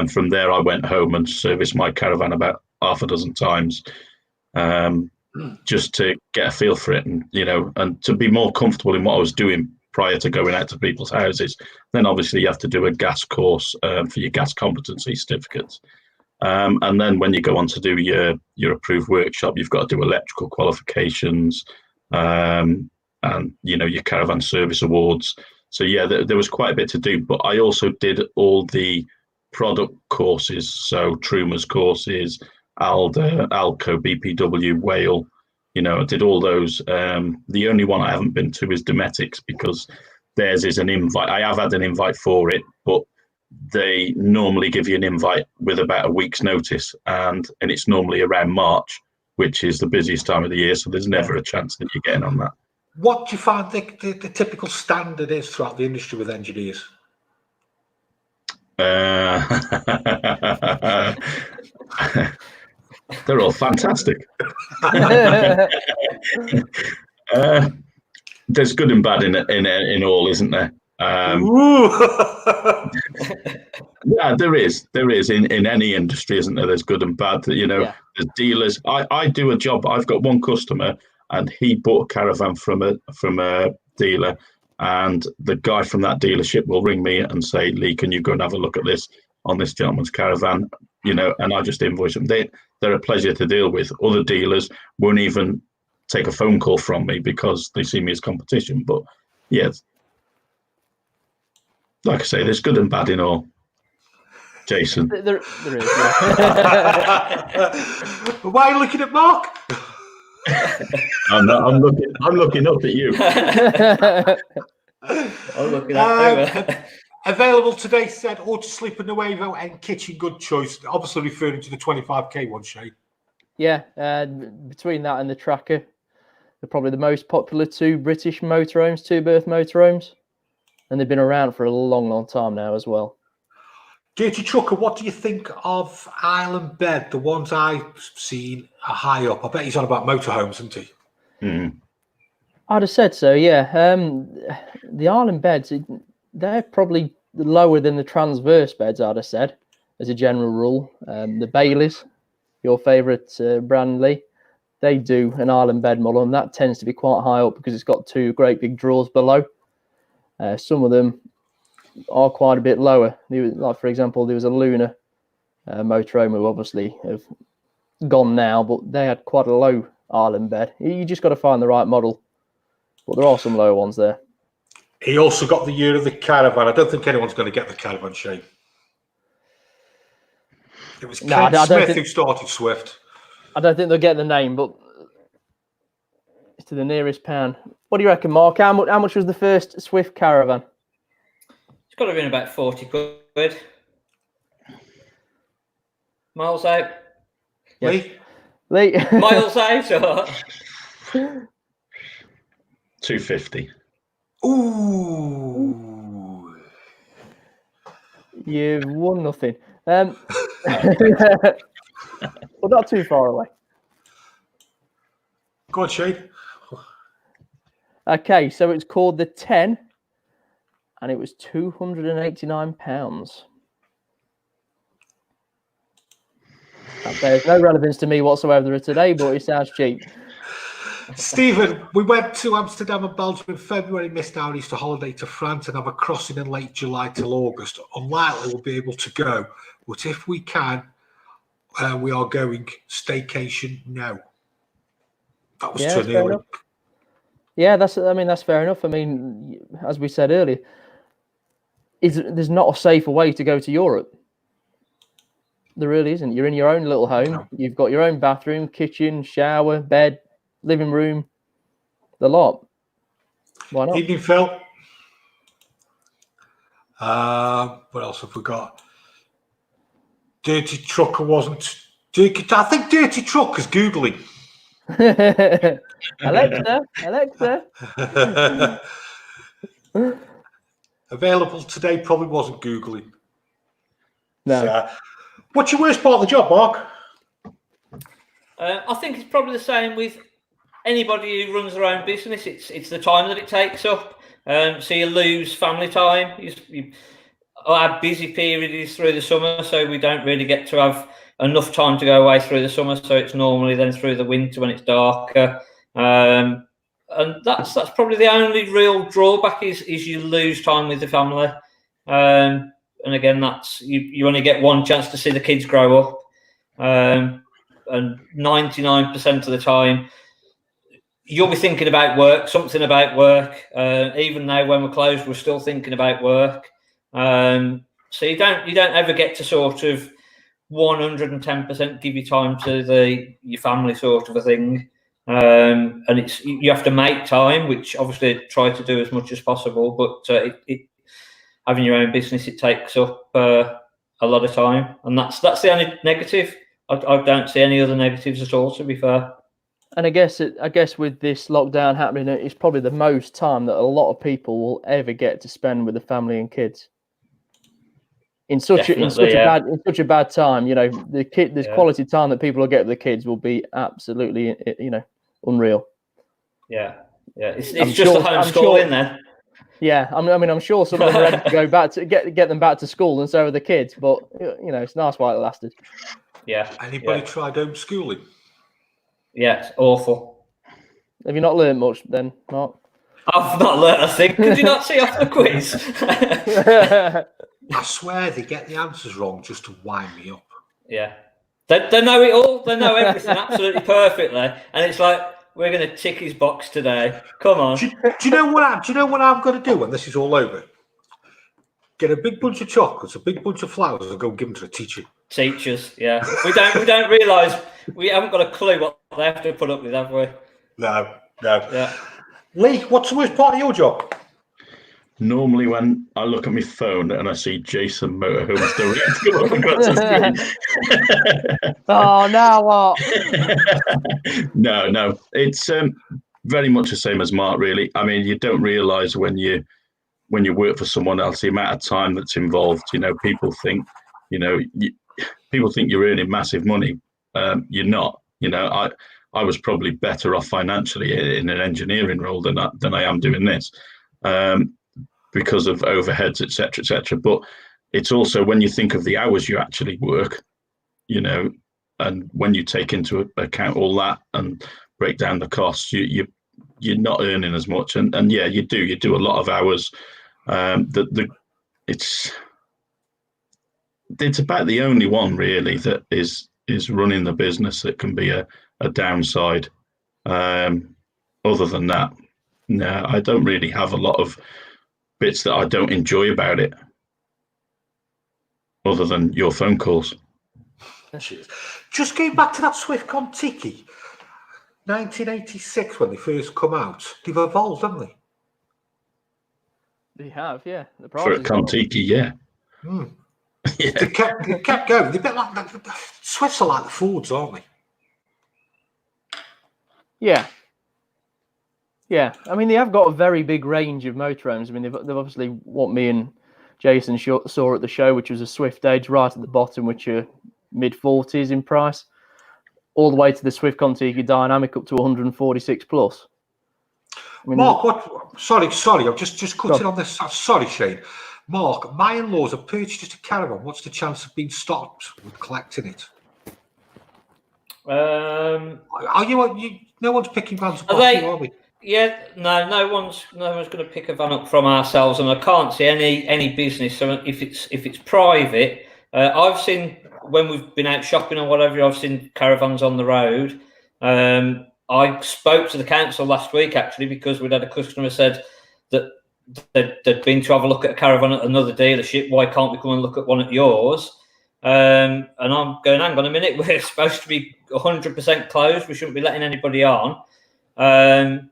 From there, I went home and serviced my caravan about half a dozen times, just to get a feel for it, and to be more comfortable in what I was doing prior to going out to people's houses. Then obviously you have to do a gas course for your gas competency certificates. And then when you go on to do your approved workshop, you've got to do electrical qualifications, and your caravan service awards. So there was quite a bit to do, but I also did all the product courses, so Truma's courses, Alder, Alco, BPW, Whale. I did all those. The only one I haven't been to is Dometics, because theirs is an invite. I have had an invite for it, but they normally give you an invite with about a week's notice, and it's normally around March, which is the busiest time of the year, so there's never a chance that you're getting on that. What do you find the typical standard is throughout the industry with engineers? They're all fantastic. There's good and bad in all, isn't there? Yeah, there is in any industry, isn't there? There's good and bad. There's dealers. I do a job. I've got one customer, and he bought a caravan from a dealer, and the guy from that dealership will ring me and say, Lee, can you go and have a look at this on this gentleman's caravan? And I just invoice them. They're a pleasure to deal with. Other dealers won't even take a phone call from me because they see me as competition. But yeah, like I say, there's good and bad in all. Jason. There is. Why are you looking at Mark? I'm looking up at you. I'm looking at Available today, said Auto Sleeper Nuevo and Kitchen Good Choice. Obviously referring to the 25k one, Shay. Yeah, between that and the Tracker, they're probably the most popular two British motorhomes, two-berth motorhomes. And they've been around for a long, long time now as well. Dirty Trucker, what do you think of Island Bed? The ones I've seen are high up. I bet he's on about motorhomes, isn't he? Mm. I'd have said so, yeah. The Island Beds, they're probably lower than the transverse beds, I'd have said, as a general rule. The Baileys, your favourite brand, Lee, they do an Island Bed model, and that tends to be quite high up because it's got two great big drawers below. Some of them are quite a bit lower. Like, for example, there was a Luna motorhome who obviously have gone now, but they had quite a low Island Bed. You just got to find the right model. But there are some lower ones there. He also got the year of the Caravan. I don't think anyone's going to get the Caravan shape. It was No, I Ken don't Smith think- who started Swift. I don't think they'll get the name, but it's to the nearest pound. What do you reckon, Mark? How much was the first Swift Caravan? It's got to be in about 40 quid. Miles out. Lee? Lee? Miles out. Or... 250. Ooh. You've won nothing. Well, not too far away. Go on, Shane. Okay, so it's called the 10, and it was £289. That bears no relevance to me whatsoever today, but it sounds cheap. Stephen, we went to Amsterdam and Belgium in February, missed our Easter holiday to France and have a crossing in late July till August. Unlikely we'll be able to go, but if we can, we are going staycation now. That was Yeah, that's fair Turnilly. enough. Yeah, that's fair enough. I mean, as we said earlier, there's not a safer way to go to Europe. There really isn't. You're in your own little home. No. You've got your own bathroom, kitchen, shower, bed, living room, the lot. Why not? Evening, Phil. What else have we got? Dirty Trucker wasn't. I think Dirty Trucker's Googling. Alexa. Available today probably wasn't Googling. No. So, what's your worst part of the job, Mark? I think it's probably the same with anybody who runs their own business. It's the time that it takes up. So you lose family time. Our busy period is through the summer, so we don't really get to have enough time to go away through the summer. So it's normally then through the winter when it's darker. And that's probably the only real drawback is you lose time with the family. And again, that's you only get one chance to see the kids grow up. And 99% of the time, you'll be thinking about work, something about work. Even now, when we're closed, we're still thinking about work. So you don't ever get to sort of 110% give your time to your family sort of a thing. And you have to make time, which obviously I try to do as much as possible. But having your own business, it takes up a lot of time, and that's the only negative. I don't see any other negatives at all, to be fair. And I guess with this lockdown happening, it's probably the most time that a lot of people will ever get to spend with the family and kids. In such a bad time, you know, there's quality time that people will get with the kids will be absolutely, you know, unreal. Yeah. It's just the homeschooling then. Yeah, I mean, I'm sure some of them are ready to go back to get them back to school, and so are the kids. But you know, it's nice while it lasted. Yeah. Anybody tried homeschooling? Yeah, it's awful. Have you not learned much then, Mark? I've not learnt a thing. Could you not see off the quiz? I swear they get the answers wrong just to wind me up. Yeah. They know it all. They know everything absolutely perfectly. And it's like, we're going to tick his box today. Come on. Do you know what I'm going to do when this is all over? Get a big bunch of chocolates, a big bunch of flowers, and go give them to the teacher. Teachers, yeah. We don't realise, we haven't got a clue what they have to put up with, have we? No. Yeah. Lee, what's the worst part of your job? Normally, when I look at my phone and I see Jason Motorhomes direct come up across the screen. Oh, now what? No. It's very much the same as Mark, really. I mean, you don't realise when you work for someone else the amount of time that's involved. You know, people think you're earning massive money. You're not. You know, I was probably better off financially in an engineering role than I am doing this. Because of overheads, etc. But it's also when you think of the hours you actually work, you know, and when you take into account all that and break down the costs, you're not earning as much. And yeah, you do a lot of hours. It's about the only one really that is running the business that can be a downside. Other than that, no, I don't really have a lot of bits that I don't enjoy about it, other than your phone calls. Cheers. Just going back to that Swift Contiki, 1986 when they first come out. They've evolved, haven't they? They have, yeah. The For a prices Contiki, yeah. They kept going. They're a bit like the Swifts are like the Fords, aren't they? Yeah. Yeah. I mean, they have got a very big range of motorhomes. I mean, they've obviously what me and Jason saw at the show, which was a Swift Edge right at the bottom, which are mid-40s in price, all the way to the Swift Contiki Dynamic up to 146 plus. I mean, Mark, what? Sorry, I'm just cutting on this. Sorry, Shane. Mark, my in-laws have purchased a caravan. What's the chance of being stopped with collecting it? Are you? No one's picking vans up, are we? Yeah, no one's going to pick a van up from ourselves, and I can't see any business. So if it's private, I've seen when we've been out shopping or whatever, I've seen caravans on the road. I spoke to the council last week actually because we'd had a customer said that they'd been to have a look at a caravan at another dealership. Why can't we come and look at one at yours? And I'm going, hang on a minute, we're supposed to be 100% closed. We shouldn't be letting anybody on. And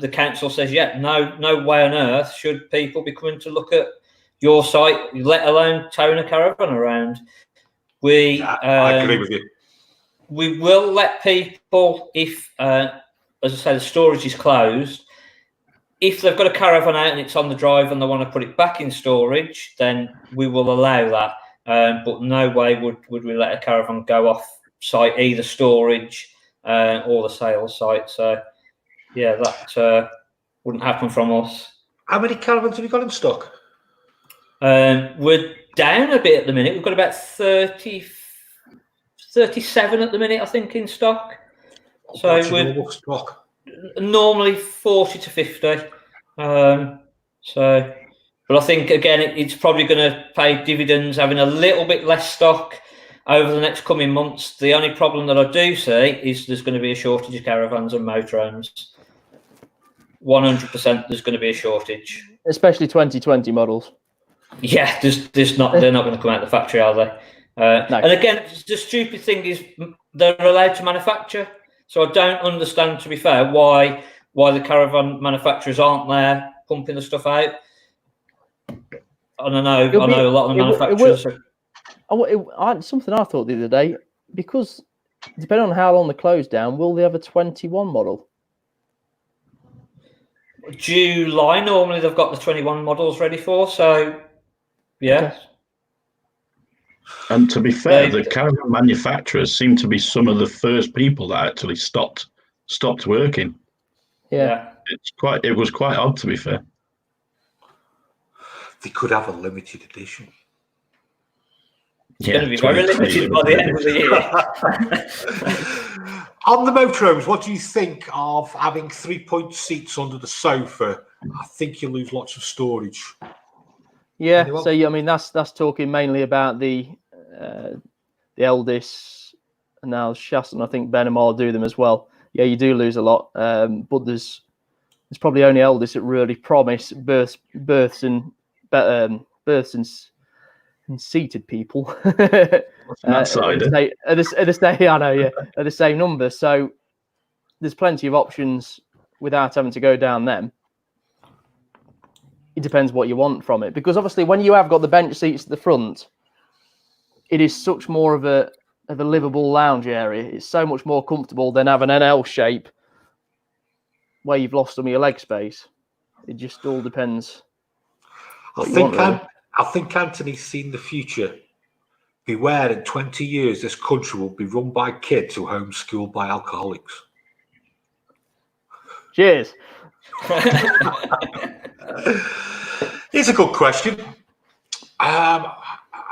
the council says, yeah, no way on earth should people be coming to look at your site, let alone towing a caravan around. I agree with you. We will let people, if, as I say, the storage is closed, if they've got a caravan out and it's on the drive and they want to put it back in storage, then we will allow that. But no way would we let a caravan go off site, either storage or the sales site. So, yeah, that wouldn't happen from us. How many caravans have you got in stock? We're down a bit at the minute. We've got about 37 at the minute, I think, in stock. So we're stock? Normally 40 to 50. But I think, again, it's probably going to pay dividends having a little bit less stock over the next coming months. The only problem that I do see is there's going to be a shortage of caravans and motorhomes. 100% there's going to be a shortage. Especially 2020 models. Yeah, they're not going to come out of the factory, are they? No. And again, the stupid thing is they're allowed to manufacture. So I don't understand, to be fair, why the caravan manufacturers aren't there pumping the stuff out. I know a lot of the manufacturers. Something I thought the other day, because depending on how long they're closed down, will they have a 21 model? July, normally they've got the 21 models ready for, so yeah. Okay. And to be fair, the caravan manufacturers seem to be some of the first people that actually stopped working. Yeah. It was quite odd, to be fair. They could have a limited edition. It's going to be very limited by the end of the year. On the motorhomes, what do you think of having 3-point seats under the sofa? I think you lose lots of storage. Yeah, anyone? So I mean that's talking mainly about the eldest, and now Shaston, I think Benamar do them as well. Yeah, you do lose a lot, but there's probably only eldest that really promise births and seated people at the same number. So there's plenty of options without having to go down them. It depends what you want from it, because obviously when you have got the bench seats at the front, it is such more of a livable lounge area. It's so much more comfortable than having an L shape where you've lost some of your leg space. It just all depends. I think Anthony's seen the future. Beware, in 20 years, this country will be run by kids who are homeschooled by alcoholics. Cheers. Here's a good question.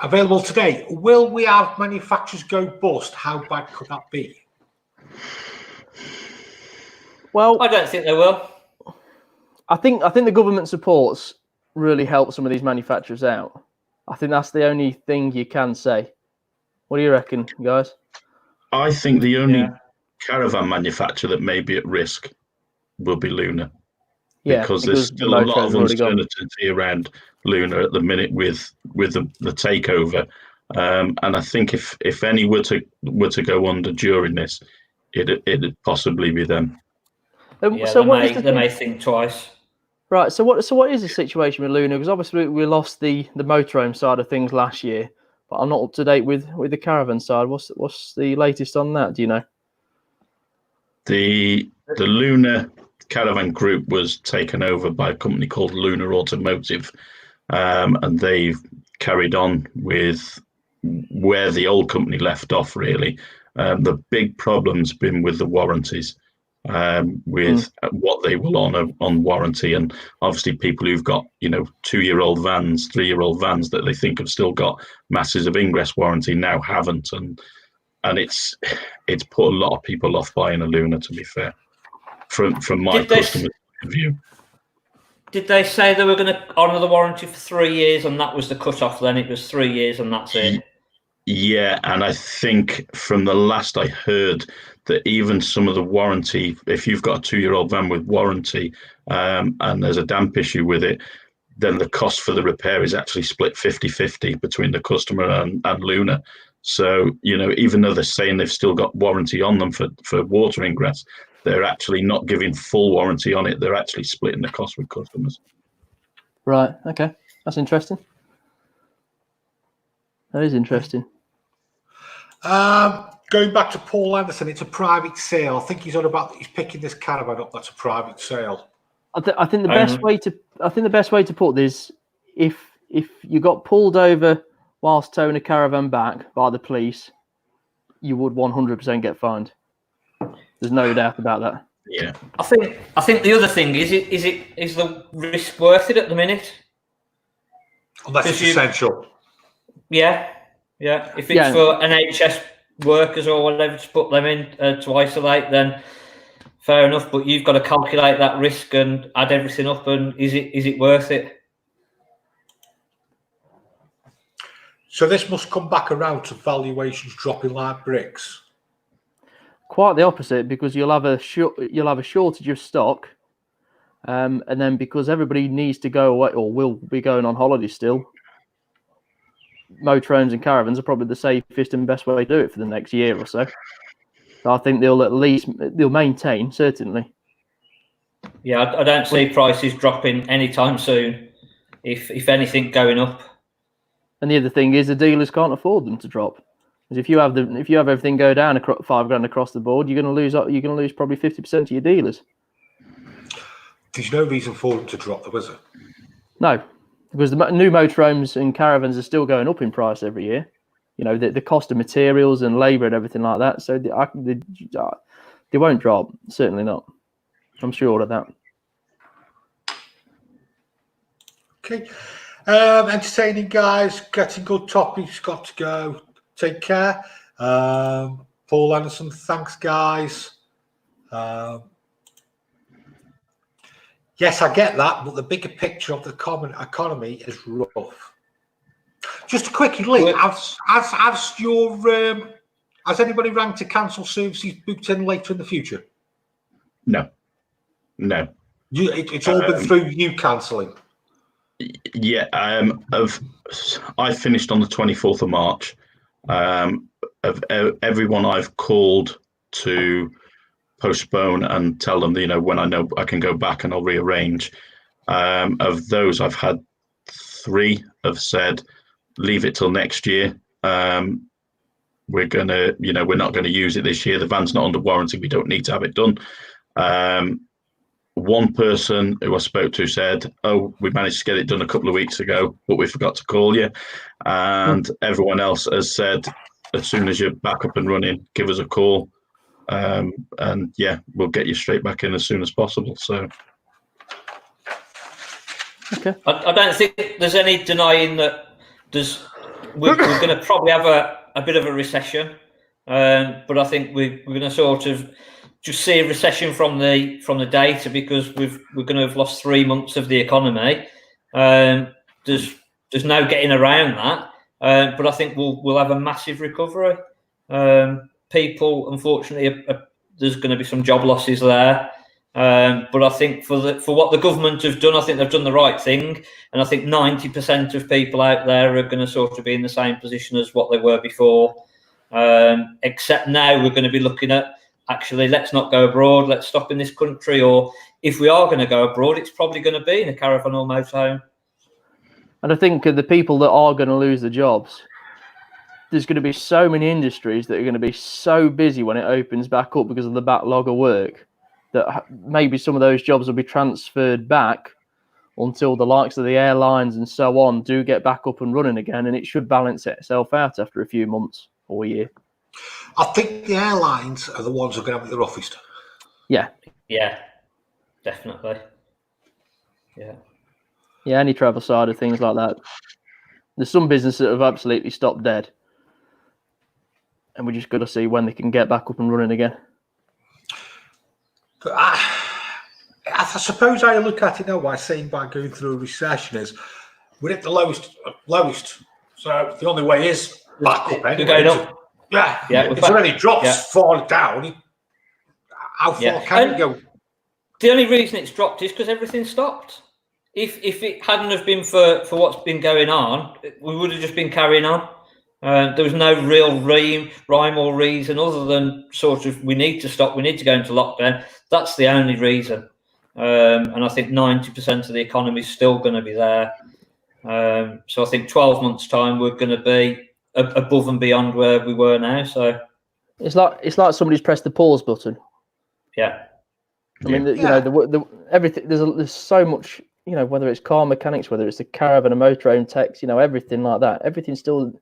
Available today. Will we have manufacturers go bust? How bad could that be? Well, I don't think they will. I think the government supports really help some of these manufacturers out. I think that's the only thing you can say. What do you reckon, guys? I think the only caravan manufacturer that may be at risk will be Luna. Yeah, because there's still a lot of uncertainty around Luna at the minute with the takeover. And I think if any were to go under during this, it'd possibly be them. Yeah, so they may think twice. Right. So what is the situation with Luna? Because obviously we lost the motorhome side of things last year, but I'm not up to date with the caravan side. What's the latest on that? Do you know? The Luna Caravan Group was taken over by a company called Luna Automotive, and they've carried on with where the old company left off, really. The big problem's been with the warranties, with what they will on warranty, and obviously people who've got 2-year-old vans, 3-year-old vans that they think have still got masses of ingress warranty now haven't, and it's put a lot of people off buying a Luna, to be fair, from my customer's point of view. Did they say they were going to honour the warranty for 3 years, and that was the cut-off then? It was 3 years and that's it? Yeah, and I think from the last I heard that even some of the warranty, if you've got a 2-year-old van with warranty and there's a damp issue with it, then the cost for the repair is actually split 50-50 between the customer and Luna. So, even though they're saying they've still got warranty on them for water ingress, they're actually not giving full warranty on it. They're actually splitting the cost with customers. Right. Okay. That's interesting. That is interesting. Going back to Paul Anderson, it's a private sale. I think he's picking this caravan up. That's a private sale. I think the best way to put this, if you got pulled over whilst towing a caravan back by the police, you would 100% get fined. There's no doubt about that. Yeah. I think the other thing is the risk worth it at the minute? Unless it's essential. Yeah. If it's for NHS workers or whatever to put them in to isolate, then fair enough. But you've got to calculate that risk and add everything up. And is it worth it? So this must come back around to valuations dropping like bricks. Quite the opposite, because you'll have a shortage of stock, and then because everybody needs to go away or will be going on holiday still, motorhomes and caravans are probably the safest and best way to do it for the next year or so. So I think they'll maintain, certainly. Yeah, I don't see prices dropping anytime soon. If anything, going up. And the other thing is the dealers can't afford them to drop. Because if you have everything go down $5,000 across the board, you're going to lose probably 50% of your dealers. There's no reason for them to drop, though, is there? No, because the new motorhomes and caravans are still going up in price every year. The cost of materials and labour and everything like that. So they won't drop. Certainly not. I'm sure of that. Okay. Entertaining, guys. Getting good topics. Got to go. Take care. Paul Anderson, thanks, guys. Yes, I get that, but the bigger picture of the common economy is rough. Just quickly, has anybody rang to cancel services booked in later in the future? No. It's all been through you cancelling. Yeah, I finished on the 24th of March. Of everyone I've called to postpone and tell them, when I know I can go back and I'll rearrange. Of those, I've had 3 have said, leave it till next year. We're not gonna use it this year. The van's not under warranty. We don't need to have it done. One person who I spoke to said, "Oh, we managed to get it done a couple of weeks ago, but we forgot to call you." And everyone else has said, as soon as you're back up and running, give us a call. And yeah, we'll get you straight back in as soon as possible. So, okay. I don't think there's any denying that we're going to probably have a bit of a recession, but I think we're going to sort of just see a recession from the data, because we're going to have lost 3 months of the economy. There's no getting around that, but I think we'll have a massive recovery. People, unfortunately, there's going to be some job losses there. But I think for what the government have done, I think they've done the right thing. And I think 90% of people out there are going to sort of be in the same position as what they were before. Except now we're going to be looking at, actually, let's not go abroad, let's stop in this country. Or if we are going to go abroad, it's probably going to be in a caravan or motorhome. And I think the people that are going to lose the jobs, there's going to be so many industries that are going to be so busy when it opens back up because of the backlog of work that maybe some of those jobs will be transferred back until the likes of the airlines and so on do get back up and running again, and it should balance itself out after a few months or a year. I think the airlines are the ones who are going to have it the roughest. Yeah. Yeah, definitely. Yeah. Yeah, any travel side of things like that. There's some businesses that have absolutely stopped dead. And we just got to see when they can get back up and running again. I suppose I look at it now by saying by going through a recession is we're at the lowest. So the only way is back up anyway. Going up. Yeah. If back. there any drops fall down, how far can it go? The only reason it's dropped is because everything stopped. If it hadn't have been for what's been going on, we would have just been carrying on. There was no real rhyme or reason other than sort of we need to stop, we need to go into lockdown. That's the only reason. And I think 90% of the economy is still going to be there. So I think 12 months' time we're going to be above and beyond where we were now. So it's like somebody's pressed the pause button. Yeah. I mean, you know, the everything. There's so much. You know, whether it's car mechanics, whether it's the caravan and motorhome techs, you know, everything like that. Everything's still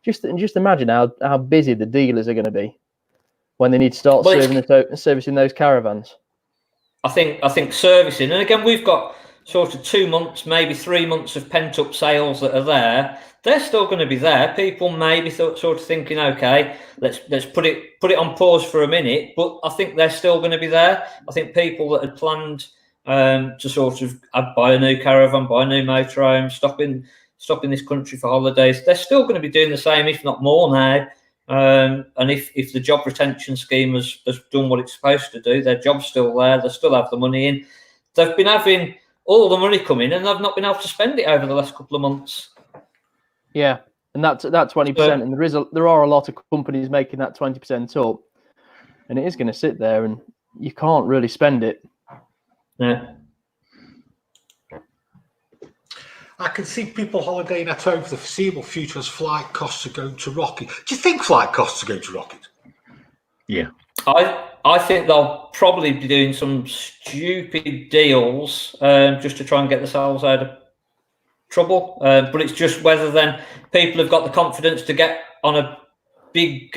just imagine how busy the dealers are going to be when they need to start servicing those caravans. I think servicing, and again, we've got sort of 2 months, maybe 3 months of pent up sales that are there. They're still going to be there. People may be sort of thinking, okay, let's put it on pause for a minute, but I think they're still going to be there. I think people that had planned to sort of buy a new caravan, buy a new motorhome, stop in this country for holidays, they're still going to be doing the same, if not more now. And if the job retention scheme has done what it's supposed to do, their job's still there, they still have the money in. They've been having all the money come in and they've not been able to spend it over the last couple of months. Yeah, and that 20%, and there are a lot of companies making that 20% up, and it is going to sit there, and you can't really spend it. Yeah. I can see people holidaying at home for the foreseeable future as flight costs are going to rocket. Do you think flight costs are going to rocket? Yeah. I think they'll probably be doing some stupid deals just to try and get themselves out of trouble. But it's just whether then people have got the confidence to get on a big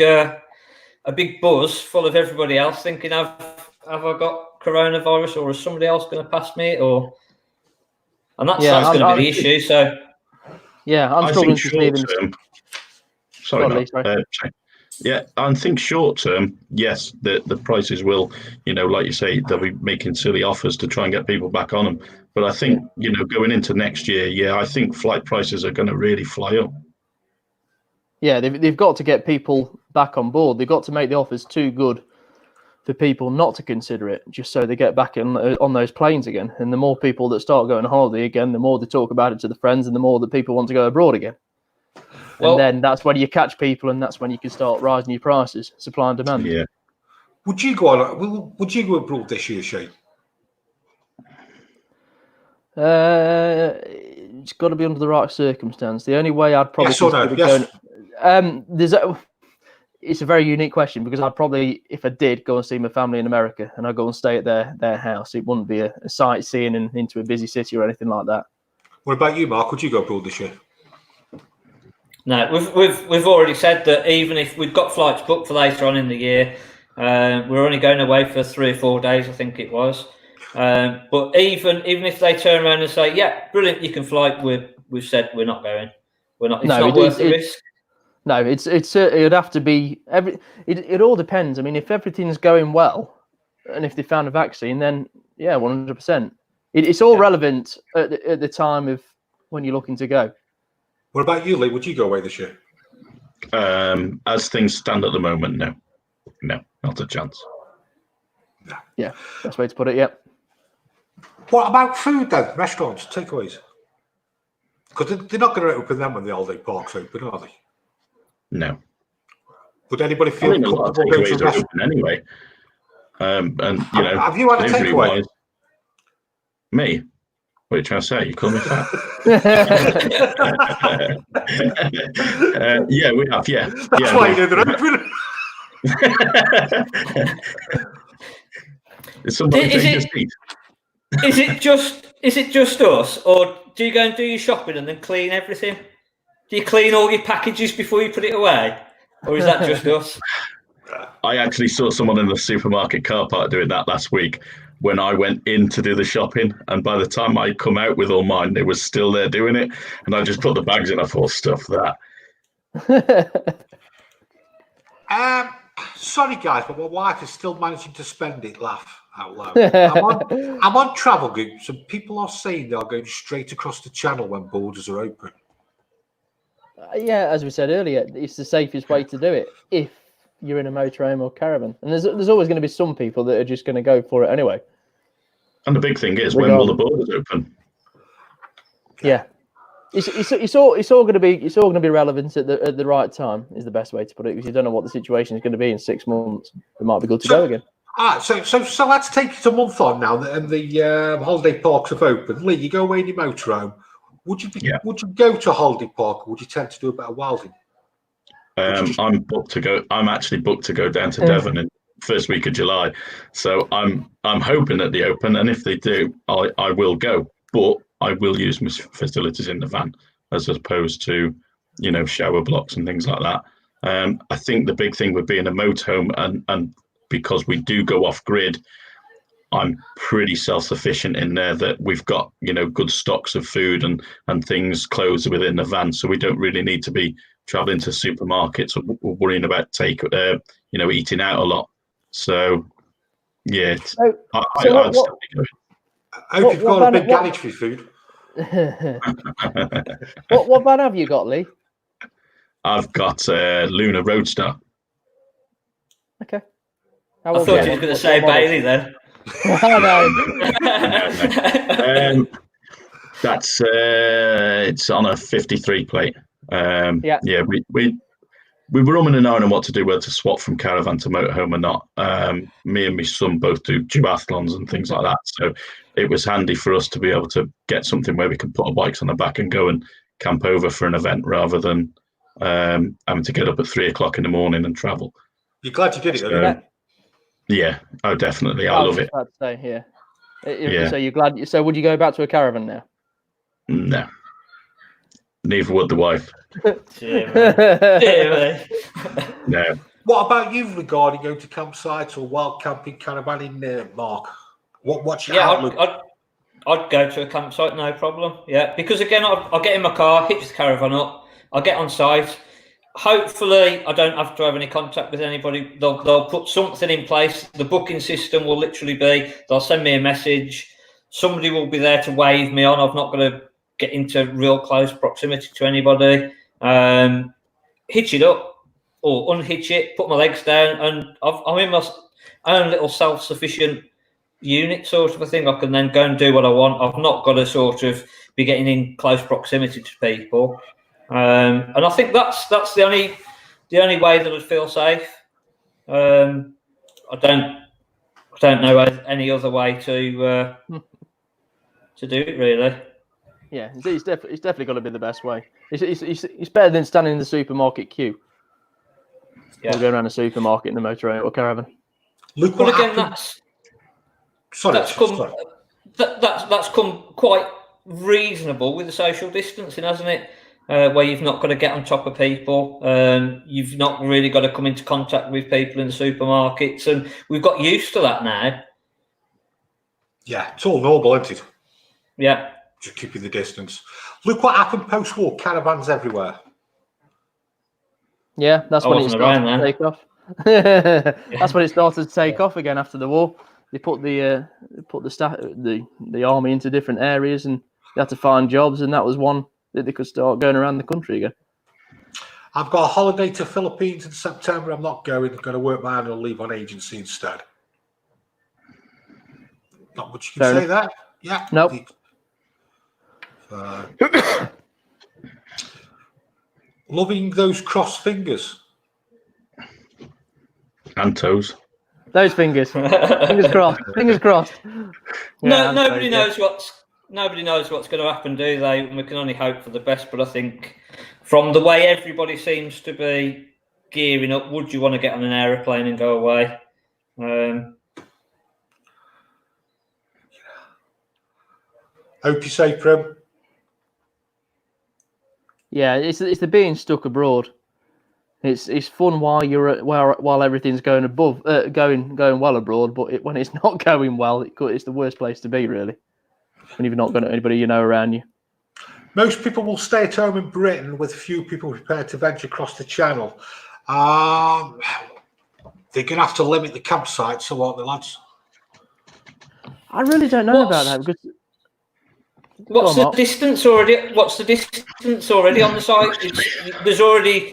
buzz full of everybody else thinking, have I got coronavirus, or is somebody else going to pass me? And that's going to be the issue. So yeah, I'm struggling to see them. Yeah, I think short term, yes, the prices will, like you say, they'll be making silly offers to try and get people back on them. But I think, going into next year, I think flight prices are going to really fly up. Yeah, they've got to get people back on board. They've got to make the offers too good for people not to consider it, just so they get back on those planes again. And the more people that start going on holiday again, the more they talk about it to the friends, and the more that people want to go abroad again. And then that's when you catch people, and that's when you can start rising your prices, supply and demand. Yeah. Would you go abroad this year, Shane? It's got to be under the right circumstance. The only way I'd probably it's a very unique question, because I'd probably, if I did, go and see my family in America, and I'd go and stay at their house. It wouldn't be a sightseeing and into a busy city or anything like that. What about you, Mark? Would you go abroad this year? No, we've already said that even if we've got flights booked for later on in the year, we're only going away for 3 or 4 days, I think it was. But even if they turn around and say, yeah, brilliant, you can fly, we've said we're not going. We're not. It's not worth the risk. No, it'd have to be it all depends. I mean, if everything's going well, and if they found a vaccine, then yeah, 100%. It's all relevant at the time of when you're looking to go. What about you, Lee? Would you go away this year? As things stand at the moment, no, not a chance. Yeah, that's the way to put it. Yeah. What about food then? Restaurants, takeaways? Because they're not going to open them when the holiday park's open, are they? No. Would anybody I feel mean, a lot of comfortable going to takeaways a are restaurant? open anyway. And you know, Have you had a takeaway? delivery-wise- Me? What are you trying to say? You call me fat? Yeah, we have. Yeah, That's why you know they're open. Is somebody Is take a it- seat? Is it just us, or do you go and do your shopping and then clean everything? Do you clean all your packages before you put it away, or is that just us? I actually saw someone in the supermarket car park doing that last week when I went in to do the shopping. And by the time I come out with all mine, they was still there doing it. And I just put the bags in. I thought, stuff that. Sorry, guys, but my wife is still managing to spend it. Laugh out loud. I'm on travel groups, and people are saying they are going straight across the channel when borders are open. Yeah, as we said earlier, it's the safest way to do it if you're in a motorhome or caravan. And there's always going to be some people that are just going to go for it anyway. And the big thing is, when will the borders open? Yeah, it's all going to be relevant at the right time. Is the best way to put it, because you don't know what the situation is going to be in 6 months. It might be good to go again. So let's take it a month on now, and the holiday parks have opened. Lee, you go away in your motorhome. Would you go to a holiday park, or would you tend to do a bit of wilding? I'm booked to go. I'm actually booked to go down to Devon in first week of July. So I'm hoping that they open, and if they do, I will go. But I will use my facilities in the van as opposed to, shower blocks and things like that. I think the big thing with being a motorhome and because we do go off grid, I'm pretty self-sufficient in there that we've got, good stocks of food and things, clothes within the van. So we don't really need to be traveling to supermarkets or worrying about eating out a lot. So, yeah, I'd still be going. I hope you've got a big garage for your food. What van have you got, Lee? I've got Luna Roadster. Okay. I thought you were going to say Bailey then. That's it's on a 53 plate. We were umming and ahhing on what to do, whether to swap from caravan to motorhome or not. Me and my son both do duathlons and things like that, so it was handy for us to be able to get something where we can put our bikes on the back and go and camp over for an event rather than having to get up at 3 o'clock in the morning and travel. You're glad you did it, though. Yeah, oh, definitely. I love it. About to say, yeah. So you're glad. So would you go back to a caravan now? No. Neither would the wife. No. What about you regarding going to campsites or wild camping caravanning, Mark? What's your outlook? I'd go to a campsite, no problem. Yeah, because again, I'll get in my car, hitch the caravan up, I'll get on site. Hopefully, I don't have to have any contact with anybody. They'll put something in place. The booking system will literally be, they'll send me a message. Somebody will be there to wave me on. I've not got to get into real close proximity to anybody. Hitch it up or unhitch it, put my legs down, and I'm in my own little self-sufficient unit sort of a thing. I can then go and do what I want. I've not got to sort of be getting in close proximity to people. And I think that's the only way that I'd feel safe. I don't know any other way to do it really. Yeah, it's definitely got to be the best way. It's better than standing in the supermarket queue. Yeah, or going around a supermarket in the motorhome or caravan. Look but what again, happened. That's come quite reasonable with the social distancing, hasn't it? Where you've not got to get on top of people, you've not really got to come into contact with people in the supermarkets, and we've got used to that now. Yeah, it's all normal, isn't it? Yeah. Just keeping the distance. Look what happened post-war. Caravans everywhere. Yeah, that's when it started to take off. That's when it started to take off again after the war. They put the army into different areas, and they had to find jobs, and that was one that they could start going around the country again. I've got a holiday to Philippines in September. I'm not going. I'm going to work my annual leave on agency instead. Not much you can Fair say that. Yeah. Nope. Loving those crossed fingers. And toes. Those fingers. Fingers crossed. Fingers crossed. Yeah, Nobody knows what's going to happen, do they? And we can only hope for the best. But I think from the way everybody seems to be gearing up, would you want to get on an aeroplane and go away? Hope you're safe, Prim. Yeah, it's the being stuck abroad. It's fun while you're while everything's going going well abroad, but when it's not going well, it's the worst place to be, really. When you've not got anybody you know around you. Most people will stay at home in Britain, with few people prepared to venture across the channel. They're going to have to limit the campsites, so aren't they, lads? I really don't know about that because. What's the distance already? What's the distance already on the site? There's already,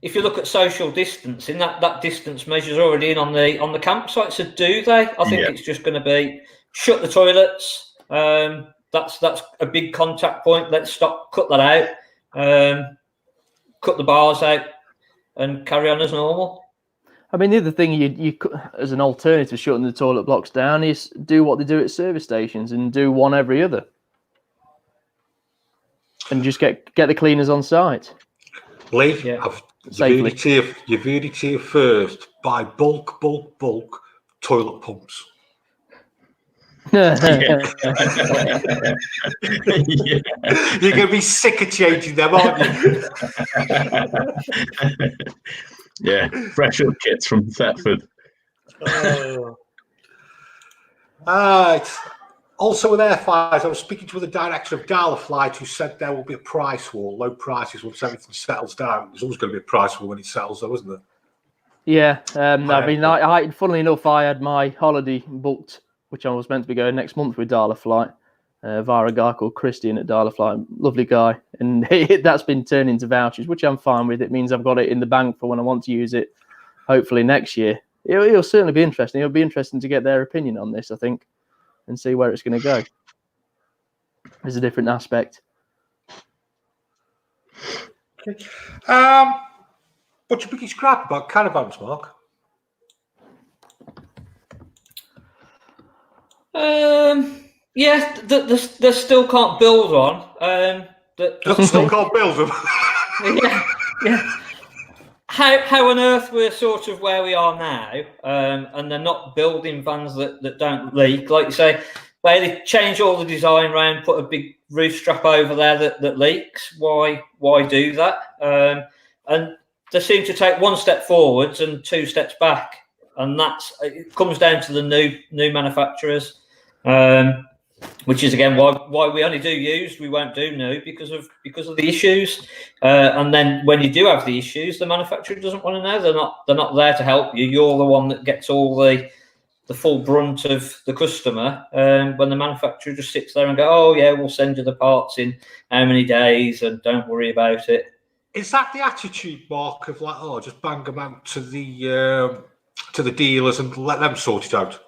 if you look at social distancing, that distance measure's already in on the campsite. So do they? I think it's just going to be shut the toilets. That's a big contact point. Let's cut that out. Cut the bars out, and carry on as normal. I mean, the other thing you as an alternative to shutting the toilet blocks down is do what they do at service stations and do one every other. And just get the cleaners on site. Lee, you've heard it here first. Buy bulk toilet pumps. Yeah. You're going to be sick of changing them, aren't you? Yeah, fresh up kits from Thetford. Also with airfires, I was speaking to the director of Darla Flight, who said there will be a price war, low prices once everything settles down. There's always going to be a price war when it settles, though, isn't there? Yeah, I mean, funnily enough, I had my holiday booked, which I was meant to be going next month with Darla Flight, via a guy called Christian at Darla Flight, lovely guy, and that's been turned into vouchers, which I'm fine with. It means I've got it in the bank for when I want to use it, hopefully next year. It'll certainly be interesting. It'll be interesting to get their opinion on this, I think, and see where it's going to go. There's a different aspect. Okay. What's your biggest gripe about caravans, Mark? Yeah, they still can't build on. They still can't build them. Yeah. How on earth we're sort of where we are now, and they're not building vans that don't leak, like you say. They change all the design around, put a big roof strap over there that leaks. Why do that? And they seem to take one step forwards and two steps back, and it comes down to the new manufacturers, which is again why we only do used, we won't do new because of the issues. And then when you do have the issues, the manufacturer doesn't want to know. They're not there to help you. You're the one that gets all the full brunt of the customer. When the manufacturer just sits there and go, oh yeah, we'll send you the parts in how many days, and don't worry about it. Is that the attitude, Mark, of like, oh, just bang them out to the dealers and let them sort it out?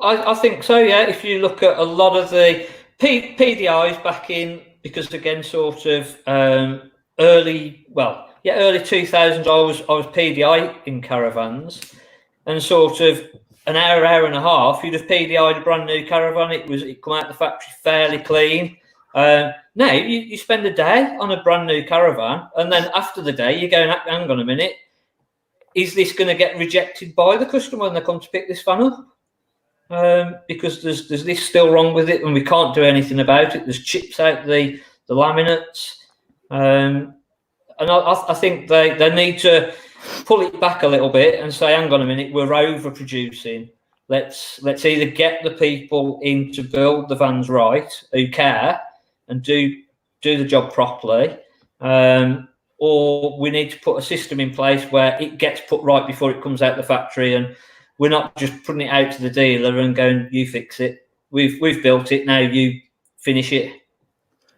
I think so, yeah. If you look at a lot of the PDIs back in, because again, sort of early 2000s, I was PDI in caravans, and sort of an hour and a half, you'd have PDI'd a brand new caravan. It come out the factory fairly clean. Now you spend a day on a brand new caravan, and then after the day, you're going, hang on a minute, is this going to get rejected by the customer when they come to pick this van up? Because there's this still wrong with it, and we can't do anything about it. There's chips out the laminates, and I think they need to pull it back a little bit and say, hang on a minute, we're overproducing. Let's either get the people in to build the vans right, who care and do the job properly, or we need to put a system in place where it gets put right before it comes out the factory, and we're not just putting it out to the dealer and going, you fix it. We've built it, now you finish it.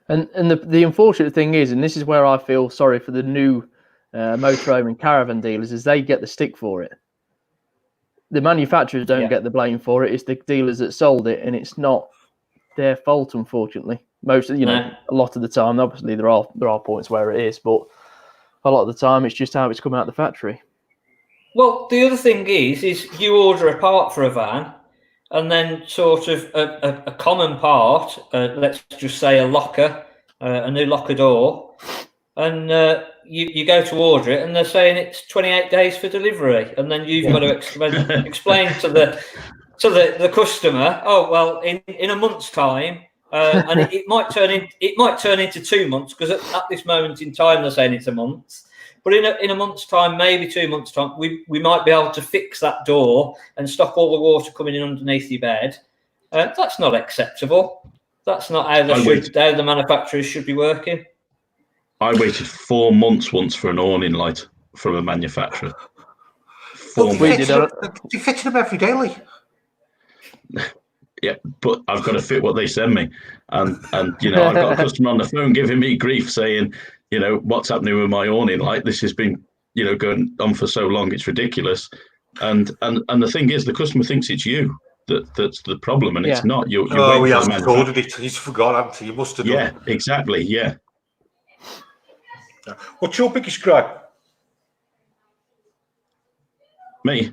And the unfortunate thing is, and this is where I feel sorry for the new motorhome and caravan dealers, is they get the stick for it. the manufacturers don't Yeah. get the blame for it. It's the dealers that sold it, and it's not their fault, unfortunately. Most, a lot of the time, obviously there are points where it is, but a lot of the time it's just how it's come out of the factory. Well, the other thing is you order a part for a van, and then sort of a common part, let's just say a locker, a new locker door, and you go to order it, and they're saying it's 28 days for delivery, and then you've got to explain to the customer, oh well, in a month's time, and it might turn into 2 months, because at this moment in time they're saying it's a month. But in a month's time, maybe 2 months' time, we might be able to fix that door and stop all the water coming in underneath your bed. That's not acceptable. That's not how the manufacturers should be working. I waited 4 months once for an awning light from a manufacturer. 4 months. You fit them every day, Lee. Yeah, but I've got to fit what they send me, and I've got a customer on the phone giving me grief, saying, what's happening with my awning light? This has been, going on for so long, it's ridiculous. And the thing is, the customer thinks it's you that's the problem, and it's not. You he hasn't ordered it. He's forgot, hasn't he? You must have done. Yeah, exactly. Yeah. What's your biggest gripe? Me.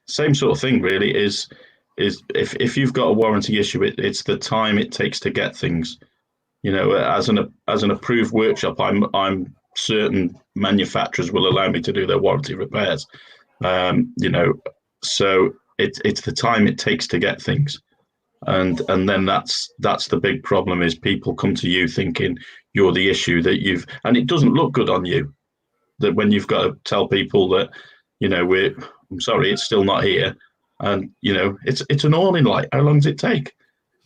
Same sort of thing, really. Is if you've got a warranty issue, it's the time it takes to get things. As an approved workshop, I'm certain manufacturers will allow me to do their warranty repairs. So it's the time it takes to get things, and then that's the big problem, is people come to you thinking you're the issue, and it doesn't look good on you, that when you've got to tell people that, I'm sorry, it's still not here, and it's an awning light. How long does it take?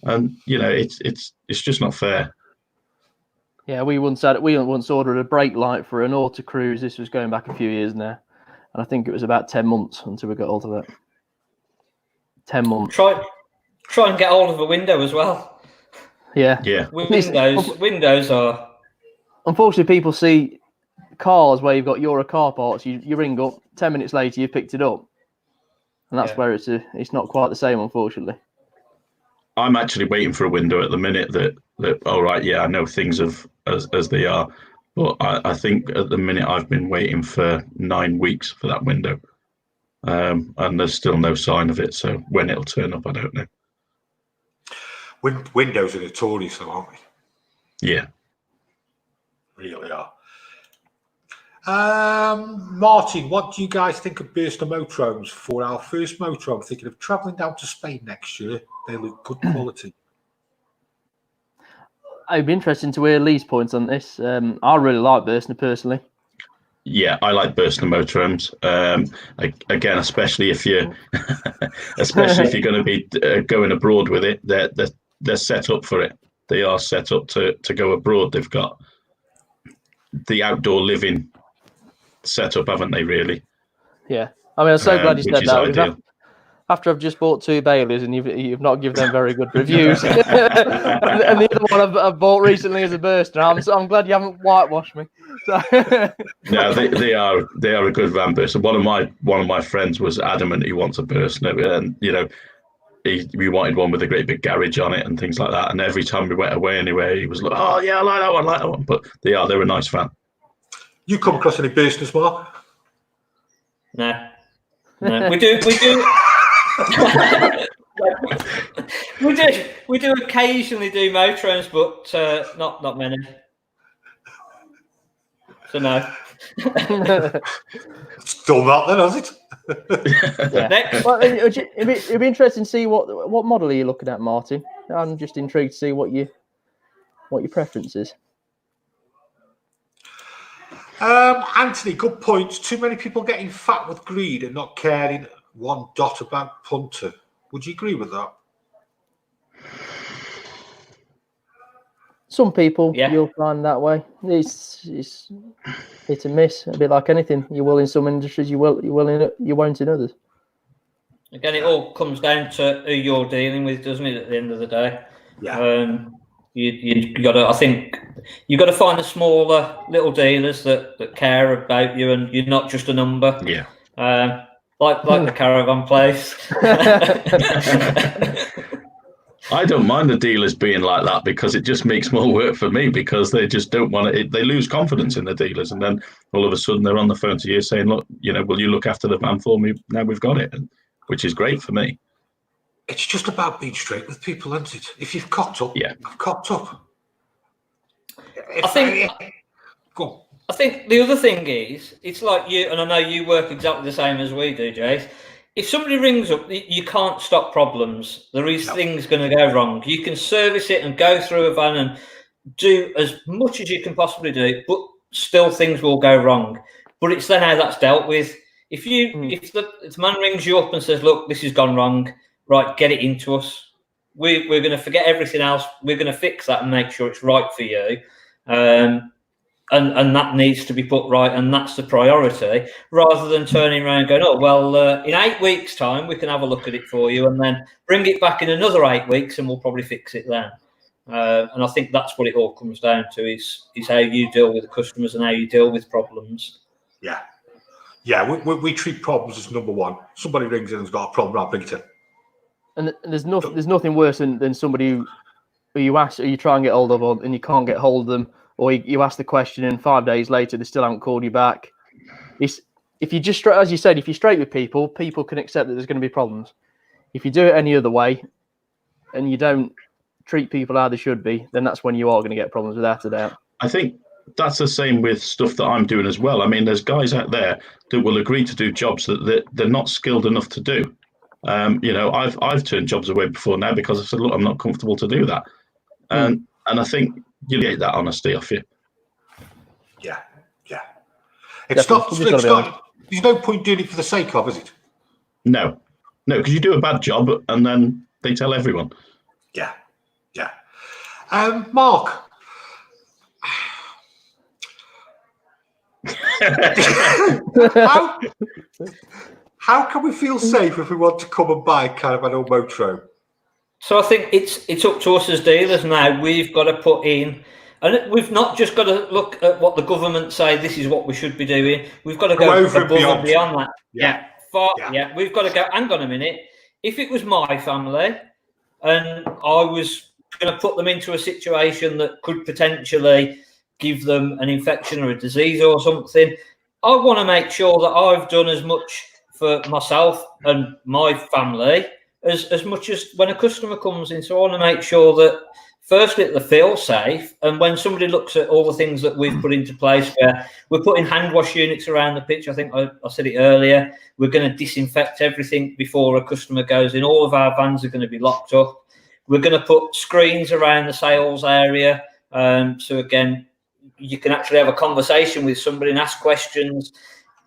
And it's just not fair. Yeah, we once ordered a brake light for an auto cruise. This was going back a few years now, and I think it was about 10 months until we got hold of it. 10 months. Try and get hold of a window as well. Yeah. Windows are. Unfortunately, people see cars where you've got Euro car parts. You ring up, 10 minutes later you picked it up, and that's where it's not quite the same, unfortunately. I'm actually waiting for a window at the minute that all right, yeah, I know things as they are, but I think at the minute I've been waiting for 9 weeks for that window, and there's still no sign of it. So when it'll turn up, I don't know. Windows are notorious, though, aren't they? Yeah, really are. Martin, what do you guys think of Burster Motorhomes for our first motorhome? Thinking of travelling down to Spain next year. They look good quality. It'd be interesting to hear Lee's points on this. I really like Burster personally. Yeah, I like Burster Motorhomes. Again, especially if you're going to be going abroad with it, they're set up for it. They are set up to go abroad. They've got the outdoor living set up, haven't they? Really? Yeah. I mean, I'm so glad you said that. Ideal. After I've just bought 2 Baileys and you've not given them very good reviews, and the other one I've bought recently is a Burster. I'm glad you haven't whitewashed me. So. No, they are a good van Burster. One of my friends was adamant he wants a Burster, and we wanted one with a great big garage on it and things like that. And every time we went away anywhere, he was like, "Oh yeah, I like that one." But they're a nice van. You come across any Bursters, Mark? No. We do. we do occasionally do motorhomes, but not many. So no. Still not then, has it? Yeah. Next. Well, it'd be interesting to see what model are you looking at, Martin. I'm just intrigued to see what your preference is. Anthony, good points. Too many people getting fat with greed and not caring one dot about punter. Would you agree with that? Some people you'll find that way. It's hit and miss. A bit like anything. You will in some industries, you won't in others. Again, it all comes down to who you're dealing with, doesn't it? At the end of the day, you got to. I think you got to find the smaller little dealers that care about you, and you're not just a number. Yeah. Like the Caravan Place. I don't mind the dealers being like that because it just makes more work for me because they just don't want it. They lose confidence in the dealers, and then all of a sudden they're on the phone to you saying, "Look, will you look after the van for me? Now we've got it," which is great for me. It's just about being straight with people, isn't it? If you've cocked up, I've cocked up. I think the other thing is, it's like you, and I know you work exactly the same as we do, Jace. If somebody rings up, you can't stop problems. There is things going to go wrong. You can service it and go through a van and do as much as you can possibly do, but still things will go wrong. But it's then how that's dealt with. If the man rings you up and says, "Look, this has gone wrong," right, get it into us. We're going to forget everything else. We're going to fix that and make sure it's right for you. And that needs to be put right, and that's the priority, rather than turning around and going, "Oh, well, in 8 weeks' time, we can have a look at it for you, and then bring it back in another 8 weeks, and we'll probably fix it then." And I think that's what it all comes down to, is how you deal with the customers and how you deal with problems. Yeah, we treat problems as number one. Somebody rings in and's got a problem, I'll bring it in. And there's nothing worse than somebody who you ask, or you try and get hold of, and you can't get hold of them, or you ask the question and 5 days later they still haven't called you back. If you just, as you said, if you're straight with people can accept that there's going to be problems. If you do it any other way and you don't treat people how they should be, then that's when you are going to get problems, without a doubt. I think that's the same with stuff that I'm doing as well. I mean, there's guys out there that will agree to do jobs that they're not skilled enough to do. I've turned jobs away before now because I said, "Look, I'm not comfortable to do that." And I think you get that honesty off you. Yeah. It's not. There's no point doing it for the sake of, is it? No, because you do a bad job and then they tell everyone. Yeah. Mark. How can we feel safe if we want to come and buy a caravan or motorhome? So I think it's up to us as dealers now. We've got to put in, and we've not just got to look at what the government say, this is what we should be doing. We've got to go over above and beyond that. Yeah. We've got to go, hang on a minute. If it was my family and I was going to put them into a situation that could potentially give them an infection or a disease or something, I want to make sure that I've done as much for myself and my family as much as when a customer comes in. So I want to make sure that, firstly, they feel safe. And when somebody looks at all the things that we've put into place, where we're putting hand wash units around the pitch, I think I said it earlier, we're going to disinfect everything before a customer goes in. All of our vans are going to be locked up. We're going to put screens around the sales area. So again, you can actually have a conversation with somebody and ask questions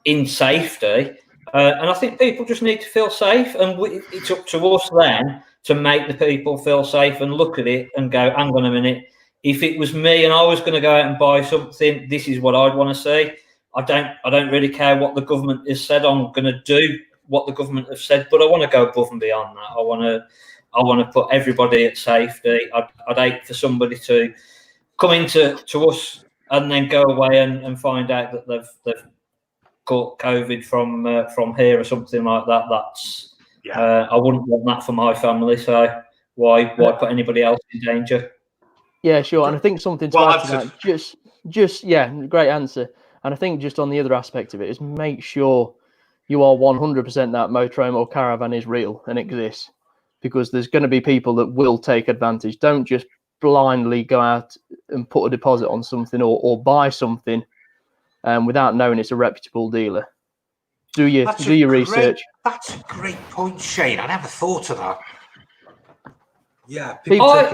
in safety. And I think people just need to feel safe, and it's up to us then to make the people feel safe and look at it and go, hang on a minute, if it was me and I was going to go out and buy something, this is what I'd want to see. I don't really care what the government has said. I'm going to do what the government have said, but I want to go above and beyond that. I want to put everybody at safety. I'd hate for somebody to come into us and then go away and find out that they've caught COVID from here or something like that. That's I wouldn't want that for my family. So why put anybody else in danger? Yeah, sure. And I think something to add to that, just great answer. And I think just on the other aspect of it is make sure you are 100% that motorhome or caravan is real and exists, because there's going to be people that will take advantage. Don't just blindly go out and put a deposit on something or buy something without knowing it's a reputable dealer. Do your research. That's a great point, Shane. I never thought of that. Yeah, people are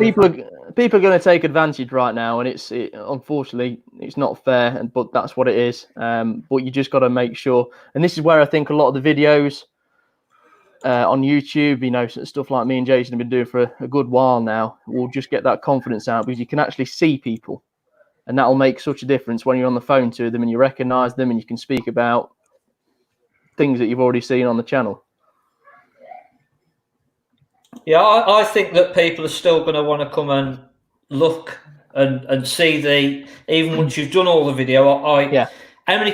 going to take advantage right now, and unfortunately it's not fair, but that's what it is. But you just got to make sure, and this is where I think a lot of the videos on YouTube, stuff like me and Jason have been doing for a good while now, will just get that confidence out, because you can actually see people, and that will make such a difference when you're on the phone to them and you recognise them and you can speak about things that you've already seen on the channel. Yeah, I think that people are still going to want to come and look and see even once you've done all the video. How many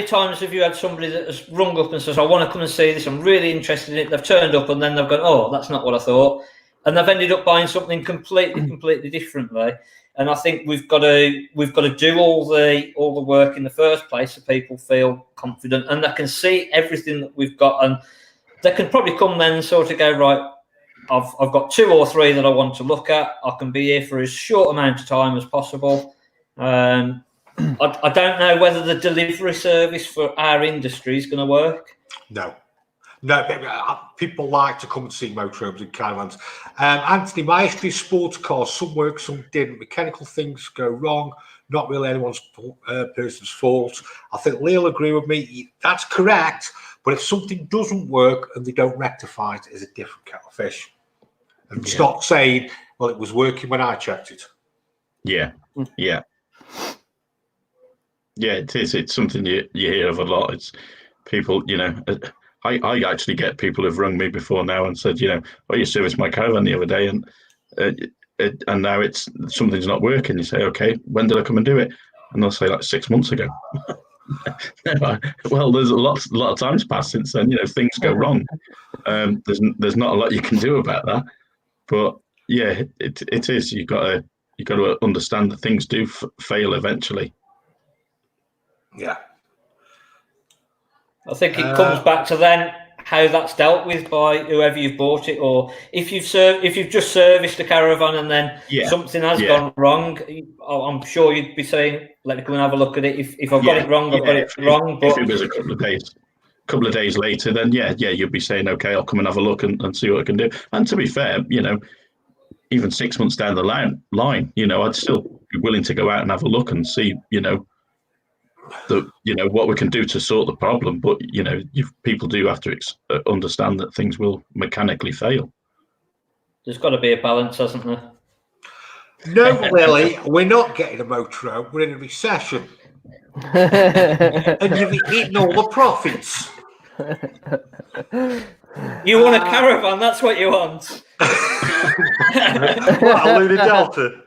times have you had somebody that has rung up and says, I want to come and see this, I'm really interested in it, they've turned up and then they've gone, oh, that's not what I thought, and they've ended up buying something completely differently. And I think we've got to do all the work in the first place so people feel confident and they can see everything that we've got, and they can probably come then and sort of go, right, I've got 2 or 3 that I want to look at. I can be here for as short amount of time as possible. I don't know whether the delivery service for our industry is going to work. No, people like to come and see motorhomes and caravans. Anthony, my history is sports cars. Some work, some didn't. Mechanical things go wrong. Not really anyone's person's fault. I think Lee'll agree with me. That's correct. But if something doesn't work and they don't rectify it, it's a different kettle of fish. And it's not saying, well, it was working when I checked it. Yeah. Yeah, it is. It's something you hear of a lot. It's people, I actually get people who've rung me before now and said, you serviced my caravan the other day and now something's not working. You say, okay, when did I come and do it? And they'll say like 6 months ago. Well, there's a lot of times passed since then. Things go wrong. There's not a lot you can do about that. But yeah, it is. You got to understand that things do fail eventually. Yeah. I think it comes back to then how that's dealt with by whoever you've bought it, or if you've just serviced a caravan and then something has gone wrong, I'm sure you'd be saying, let me come and have a look at it. If I've got it wrong, I've got it wrong. But if it was a couple of days later, then you'd be saying, okay, I'll come and have a look and see what I can do. And to be fair, even 6 months down the line, I'd still be willing to go out and have a look and see, what we can do to sort the problem. But people do have to understand that things will mechanically fail. There's got to be a balance, hasn't there? No, Lily, we're not getting a motorhome. We're in a recession, and you've eaten all the profits. You want a caravan? That's what you want. What, a Luna Delta?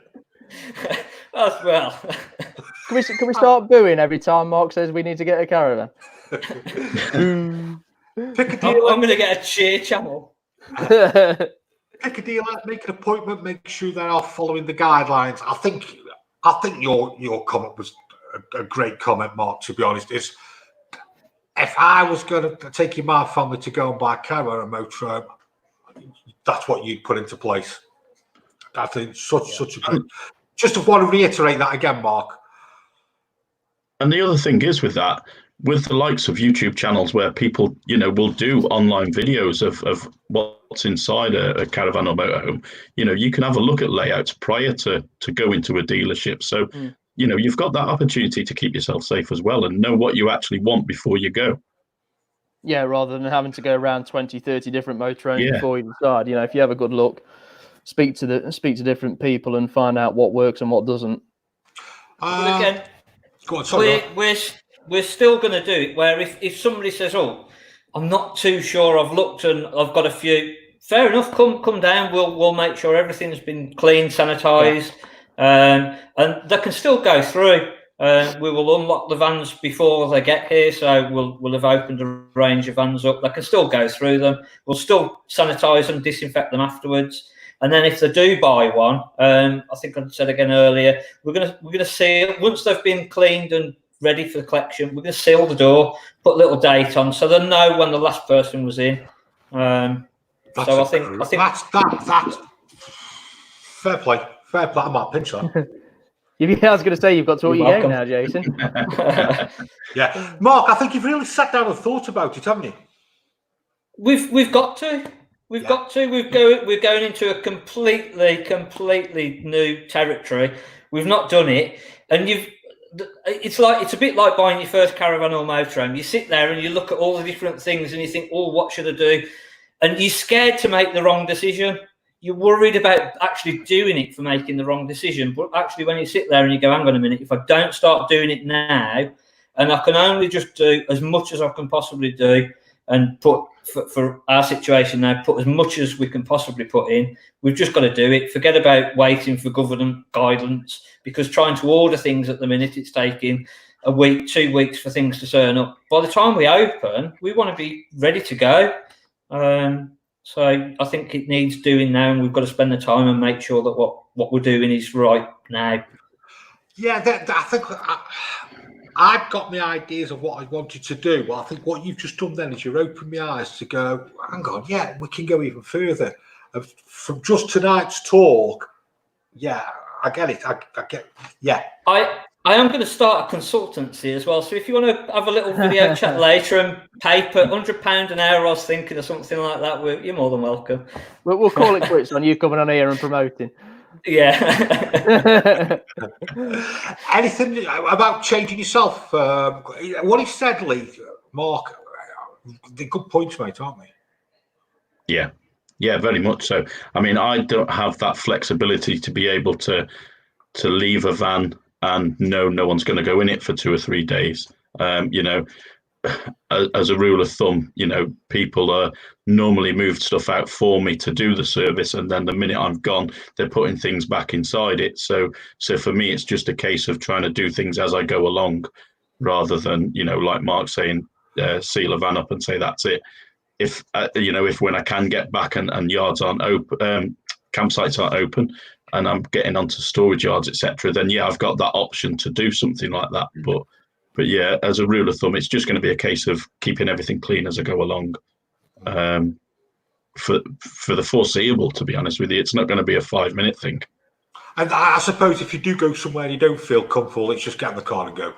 Well. Can we start booing every time Mark says we need to get a caravan? I'm going to get a cheer channel. Pick a deal out, make an appointment, make sure they are following the guidelines. I think your comment was a great comment, Mark, to be honest. Is if I was going to take my family to go and buy a caravan or motorhome, that's what you'd put into place. I think such a great. Just want to reiterate that again, Mark. And the other thing is with that, with the likes of YouTube channels where people, will do online videos of what's inside a caravan or motorhome, you can have a look at layouts prior to go into a dealership. So, you've got that opportunity to keep yourself safe as well and know what you actually want before you go. Yeah, rather than having to go around 20, 30 different motorhomes before you decide. If you have a good look, speak to different people and find out what works and what doesn't. But again, go on, sorry, we're still going to do it where if somebody says, oh, I'm not too sure, I've looked and I've got a few, fair enough, come down, we'll make sure everything's been cleaned, sanitised, and they can still go through. We will unlock the vans before they get here, so we'll have opened a range of vans up. They can still go through them. We'll still sanitise them, disinfect them afterwards. And then if they do buy one, I think I said again earlier, we're gonna seal once they've been cleaned and ready for the collection. We're gonna seal the door, put a little date on, so they know when the last person was in. So I think that's fair play. Fair play. I might pinch that. I was going to say you've got to what you're game now, Jason. Yeah, Mark, I think you've really sat down and thought about it, haven't you? We've got to. We've got to. We're going into a completely new territory. We've not done it, and it's a bit like buying your first caravan or motorhome. You sit there and you look at all the different things, and you think, "Oh, what should I do?" And you're scared to make the wrong decision. You're worried about actually doing it for making the wrong decision. But actually, when you sit there and you go, "Hang on a minute, if I don't start doing it now, and I can only just do as much as I can possibly do." and put for our situation now, put as much as we can possibly put in. We've just got to do it. Forget about waiting for government guidance, because trying to order things at the minute, it's taking a week, 2 weeks for things to turn up. By the time we open, we want to be ready to go. So I think it needs doing now, and we've got to spend the time and make sure that what we're doing is right now. Yeah, I think I've got my ideas of what I wanted to do. Well, I think what you've just done then is you're opening my eyes to go, hang on, yeah, we can go even further. From just tonight's talk, yeah, I get it. I get, yeah. I am going to start a consultancy as well. So if you want to have a little video chat later and paper, £100 an hour, I was thinking, or something like that, you're more than welcome. We'll call it quits on you coming on here and promoting. Yeah. Anything about changing yourself? What he said, Lee, Mark, they're good points, mate, aren't they? Yeah, very much so. I mean, I don't have that flexibility to be able to leave a van and no one's going to go in it for 2 or 3 days. You know, as a rule of thumb, you know, people normally moved stuff out for me to do the service, and then the minute I'm gone, they're putting things back inside it. So for me, it's just a case of trying to do things as I go along, rather than, you know, like Mark saying, seal a van up and say that's it. If you know, if when I can get back and yards aren't open, campsites aren't open, and I'm getting onto storage yards, etc., then yeah, I've got that option to do something like that. But yeah, as a rule of thumb, it's just going to be a case of keeping everything clean as I go along. For the foreseeable, to be honest with you, it's not going to be a 5-minute thing. And I suppose if you do go somewhere and you don't feel comfortable, it's just get in the car and go,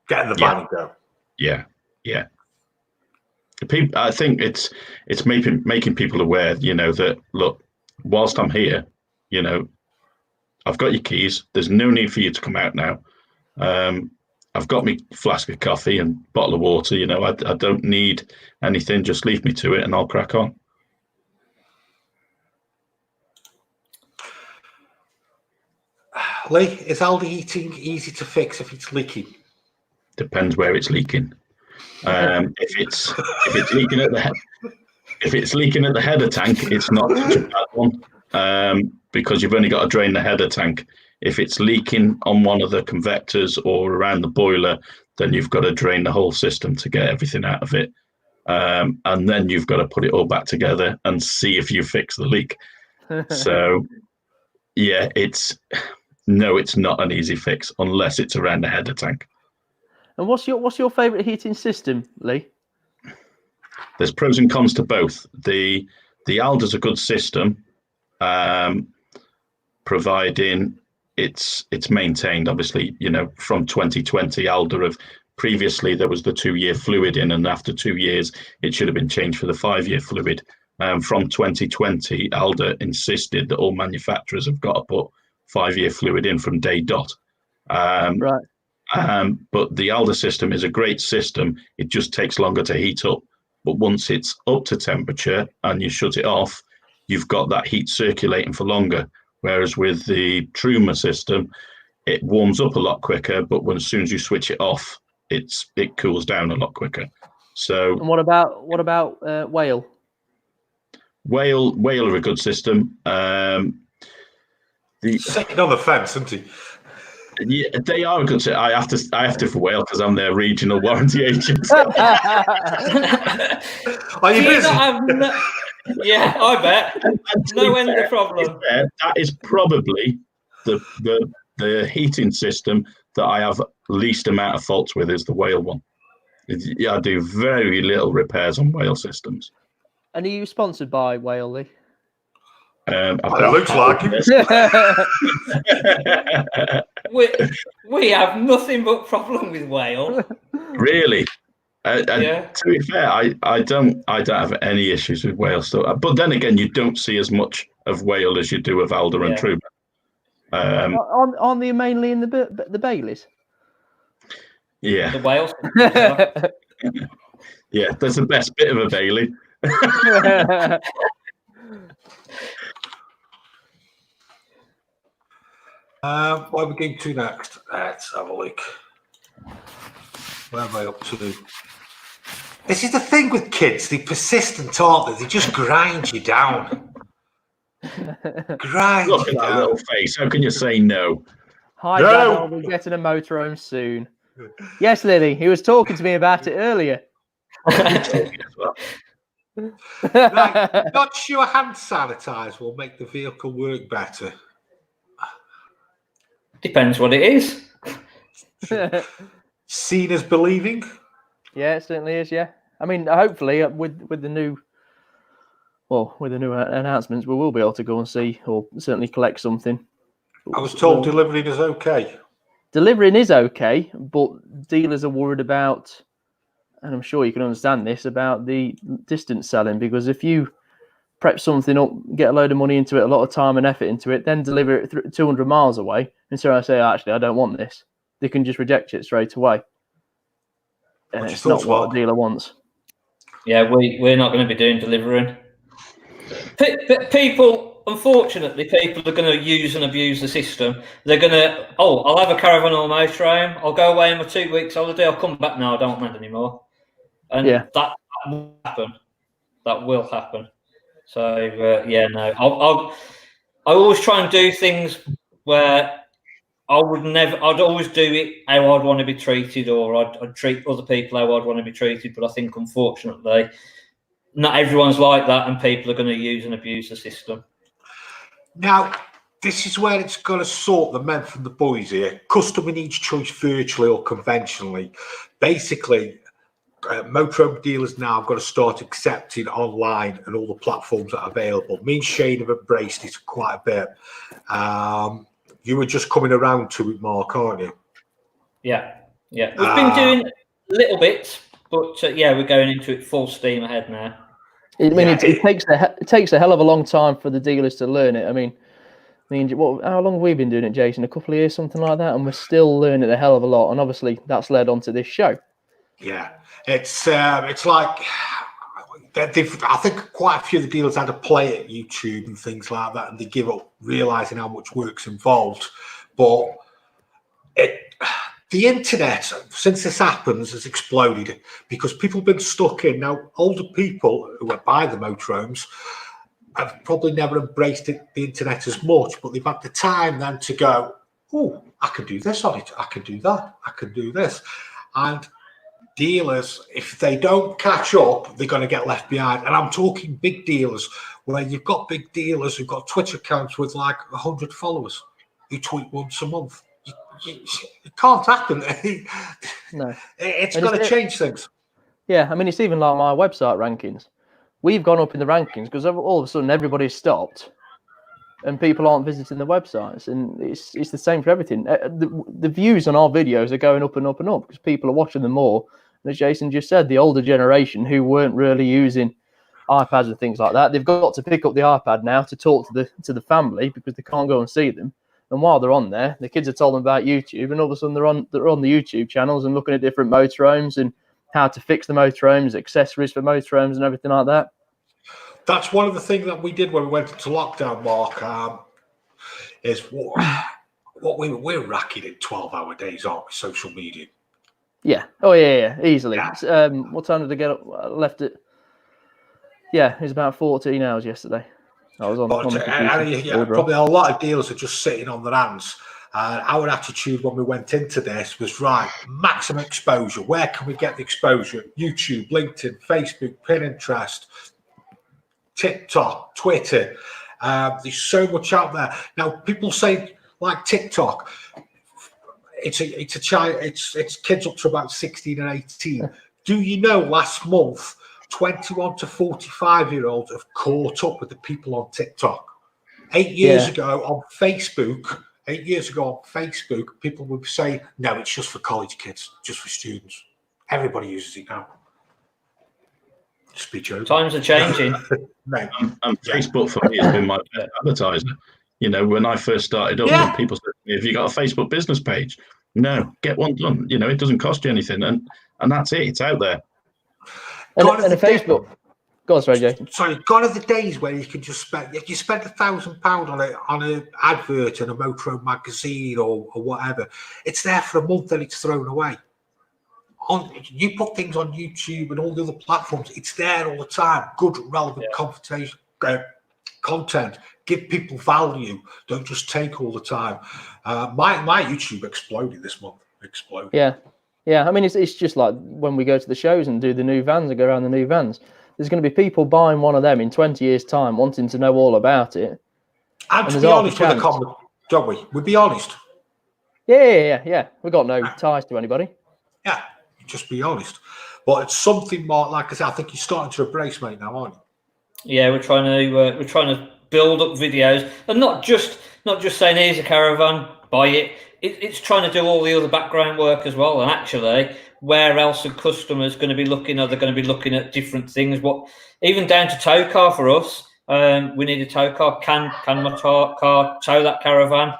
get in the van and go. Yeah. People, I think it's making people aware, you know, that look, whilst I'm here, you know, I've got your keys. There's no need for you to come out now. I've got me flask of coffee and bottle of water. You know, I don't need anything. Just leave me to it, and I'll crack on. Lee, is Aldi heating easy to fix if it's leaking? Depends where it's leaking. If it's leaking at the head, if it's leaking at the header tank, it's not such a bad one, because you've only got to drain the header tank. If it's leaking on one of the convectors or around the boiler, then you've got to drain the whole system to get everything out of it, and then you've got to put it all back together and see if you fix the leak. So, yeah, it's not an easy fix unless it's around the header tank. And what's your favourite heating system, Lee? There's pros and cons to both. The Alda's a good system, providing it's maintained. Obviously, you know, from 2020, Alda have previously there was the 2-year fluid in, and after 2 years, it should have been changed for the 5-year fluid. From 2020, Alda insisted that all manufacturers have got to put 5-year fluid in from day dot. Right. But the Alda system is a great system. It just takes longer to heat up. But once it's up to temperature and you shut it off, you've got that heat circulating for longer. Whereas with the Truma system, it warms up a lot quicker, but as soon as you switch it off, it cools down a lot quicker. So, and what about Whale? Whale are a good system. Second on the fence, isn't he? Yeah, they are a good system. I have to for Whale because I'm their regional warranty agent. Are you busy? Yeah, I bet. No end of problem. That is probably the heating system that I have least amount of faults with is the Whale one. I do very little repairs on Whale systems. And are you sponsored by Whale, Lee? It looks like it. we have nothing but problem with Whale. Really? Yeah. To be fair, I don't have any issues with Whale stuff. But then again, you don't see as much of Whale as you do of Alda and Truma. Aren't they mainly in the Baileys? Yeah. The Wales. Yeah, that's the best bit of a Bailey. What are we going to next? Let's have a look. Where am I up to? This is the thing with kids. They're persistent, aren't they? They just grind you down. Grind Look you at that down. little face. How can you say no? Hi, No. Dad. I'll be getting a motorhome soon. Yes, Lily. He was talking to me about it earlier. Right, not sure hand sanitizer will make the vehicle work better. Depends what it is. Seen as believing. Yeah, it certainly is. Yeah, I mean, hopefully, with the new announcements, we will be able to go and see, or certainly collect something. I was told delivering is okay. Delivering is okay, but dealers are worried about, and I'm sure you can understand this, about the distance selling, because if you prep something up, get a load of money into it, a lot of time and effort into it, then deliver it 200 miles away, and so I say, actually, I don't want this, they can just reject it straight away. And it's not what a dealer wants. Yeah, we're not going to be doing delivering. People, unfortunately, people are going to use and abuse the system. They're going to, I'll have a caravan or a motorhome, I'll go away on my 2 weeks holiday, I'll come back now, I don't want it anymore. And that will happen. That will happen. So, no. I always try and do things where I'd always do it how I'd want to be treated, or I'd treat other people how I'd want to be treated. But I think, unfortunately, not everyone's like that, and people are going to use and abuse the system. Now, this is where it's got to sort the men from the boys here. Customer needs choice virtually or conventionally. Basically, motorhome dealers now have got to start accepting online and all the platforms that are available. Me and Shane have embraced it quite a bit. You were just coming around to it, Mark, aren't you? Yeah. We've been doing little bits, but we're going into it full steam ahead now. It takes a hell of a long time for the dealers to learn it. I mean, how long have we been doing it, Jason? A couple of years, something like that, and we're still learning a hell of a lot. And obviously, that's led on to this show. Yeah, it's like I think quite a few of the dealers had to play at YouTube and things like that, and they give up realizing how much work's involved. But the internet, since this happens, has exploded because people have been stuck in. Now, older people who buy the motorhomes have probably never embraced the internet as much, but they've had the time then to go, oh, I can do this on it, I can do that, I can do this. And dealers, if they don't catch up, they're going to get left behind. And I'm talking big dealers, where you've got big dealers who've got Twitter accounts with like 100 followers who tweet once a month. It can't happen. No, it's got to change things. Yeah, I mean, it's even like my website rankings. We've gone up in the rankings because all of a sudden everybody's stopped and people aren't visiting the websites, and it's the same for everything. The views on our videos are going up and up and up because people are watching them more. And as Jason just said, the older generation who weren't really using iPads and things like that, they've got to pick up the iPad now to talk to the family because they can't go and see them. And while they're on there, the kids are told them about YouTube, and all of a sudden they're on the YouTube channels and looking at different motorhomes and how to fix the motorhomes, accessories for motorhomes, and everything like that. That's one of the things that we did when we went into lockdown, Mark. Is what we're racking in 12-hour days, aren't we? Social media. Yeah. Oh yeah, easily. Yeah. What time did I get up? I left it. Yeah, it was about 14 hours yesterday. I was on the computer. Probably a lot of dealers are just sitting on their hands. Our attitude when we went into this was, right, maximum exposure. Where can we get the exposure? YouTube, LinkedIn, Facebook, Pinterest, TikTok, Twitter. There's so much out there. Now, people say, like TikTok, it's kids up to about 16 and 18. Do you know last month, 21 to 45-year-olds have caught up with the people on TikTok? 8 years ago on Facebook, people would say, no, it's just for college kids, just for students. Everybody uses it now. Just be joking. Times are changing. And Facebook for me has been my best advertiser. You know, when I first started up, people said to me, have you got a Facebook business page? No, get one done. You know, it doesn't cost you anything. And that's it. It's out there. And a Facebook. Go on, sorry, Jason. Sorry, gone are the days where you can just spend. If you spend £1,000 on an advert in a motorhome magazine or whatever, it's there for a month and it's thrown away. you put things on YouTube and all the other platforms. It's there all the time. Good, relevant content. Give people value. Don't just take all the time. My YouTube exploded this month. Exploded. Yeah. I mean, it's just like when we go to the shows and do the new vans and go around the new vans. There's going to be people buying one of them in 20 years' time, wanting to know all about it. And to be honest with the comment, don't we? We'll be honest. Yeah. We've got no ties to anybody. Yeah, just be honest. But it's something more, like I said, I think you're starting to embrace, mate, now, aren't you? Yeah, we're trying to build up videos, and not just saying here's a caravan, buy it. It's trying to do all the other background work as well. And actually, where else are customers going to be looking? Are they going to be looking at different things? What, even down to tow car for us. We need a tow car. Can my car tow that caravan?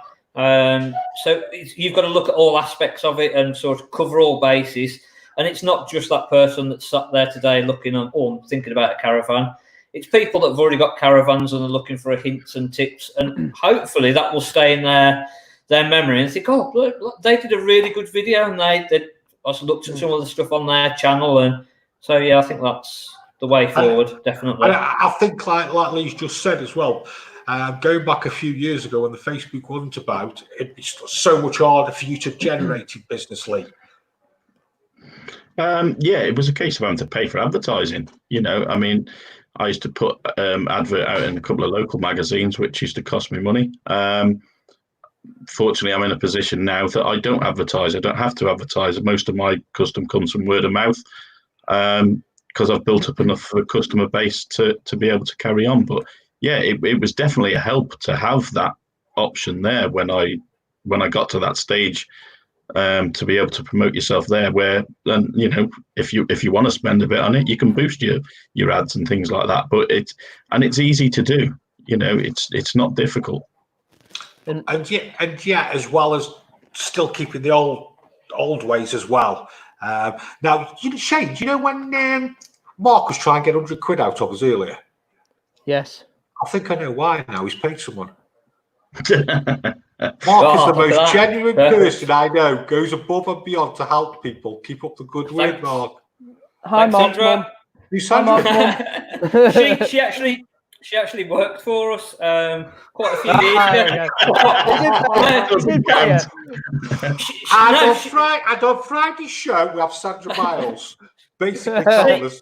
So you've got to look at all aspects of it and sort of cover all bases. And it's not just that person that's sat there today looking on, thinking about a caravan. It's people that have already got caravans and are looking for hints and tips, and hopefully that will stay in their memory and think, oh, look, they did a really good video, and they also looked at some of the stuff on their channel, and so yeah, I think that's the way forward, definitely. I think like Lee's just said as well. Going back a few years ago when the Facebook wasn't about, it'd be so much harder for you to generate your business, Lee. It was a case of having to pay for advertising. I mean, I used to put advert out in a couple of local magazines, which used to cost me money. Fortunately, I'm in a position now that I don't advertise. I don't have to advertise. Most of my custom comes from word of mouth because I've built up enough of a customer base to be able to carry on. But yeah, it was definitely a help to have that option there when I got to that stage. To be able to promote yourself there, where if you want to spend a bit on it, you can boost your ads and things like that. But it's easy to do. It's not difficult. And as well as still keeping the old ways as well. Now, Shane, do you know when Mark was trying to get 100 quid out of us earlier? Yes. I think I know why now. He's paid someone. Mark is the most genuine person I know. Goes above and beyond to help people. Keep up the good work, Mark. Hi, Mark's mum. Who's Sandra? She actually worked for us quite a few years ago. And on Friday's show, we have Sandra Miles basically telling us.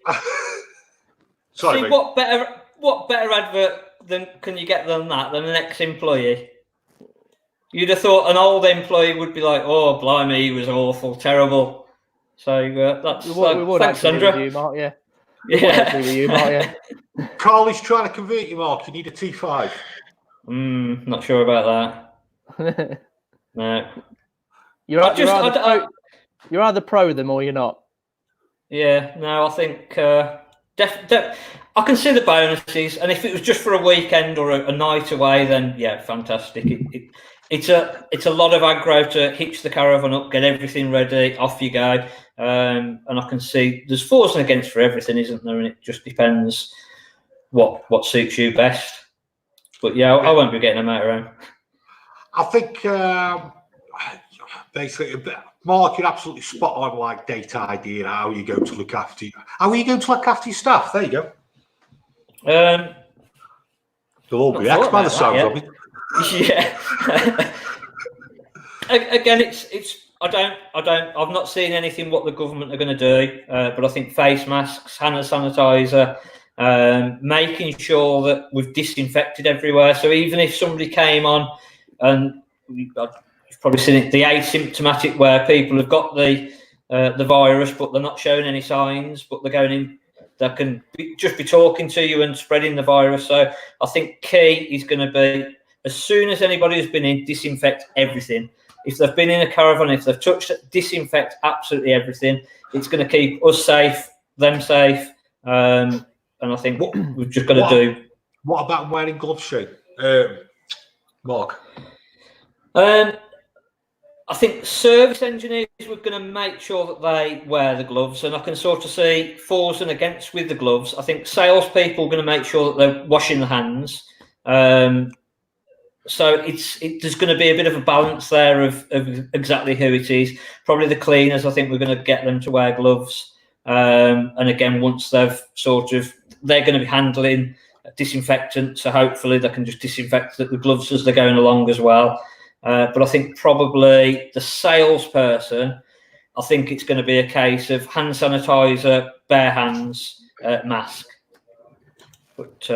Sorry, see, what better advert can you get than that, than an ex-employee? You'd have thought an old employee would be like, "Oh, blimey, he was awful, terrible." So that's we would thanks, Sandra. With you, Mark, yeah. With you, Mark, yeah. Carly's trying to convert you, Mark. You need a T5. Not sure about that. No. You're either pro them or you're not. Yeah, no, I think I can see the bonuses, and if it was just for a weekend or a night away, then yeah, fantastic. It's a lot of aggro to hitch the caravan up, get everything ready, off you go. And I can see there's fors and against for everything, isn't there? And it just depends what suits you best. But yeah, I won't be getting them out around. I think basically, Mark, you're absolutely spot on. Like data ID and how you go to look after your staff. There you go. They'll all be ex by the sound of it. Yeah. Again, it's I've not seen anything what the government are going to do, but I think face masks, hand sanitizer, making sure that we've disinfected everywhere. So even if somebody came on, and you've probably seen it, the asymptomatic, where people have got the virus but they're not showing any signs, but they're going in. That can just be talking to you and spreading the virus. So I think key is going to be, as soon as anybody has been in, disinfect everything. If they've been in a caravan, if they've touched it, disinfect absolutely everything. It's going to keep us safe, them safe. And I think we've just got to do. What about wearing gloves, Shane? Mark? I think service engineers were going to make sure that they wear the gloves, and I can sort of see fors and against with the gloves. I think salespeople are going to make sure that they're washing their hands. So there's going to be a bit of a balance there of exactly who it is. Probably the cleaners. I think we're going to get them to wear gloves. And again, once they're going to be handling disinfectant, so hopefully they can just disinfect the gloves as they're going along as well. But I think probably the salesperson, I think it's going to be a case of hand sanitizer, bare hands, mask. But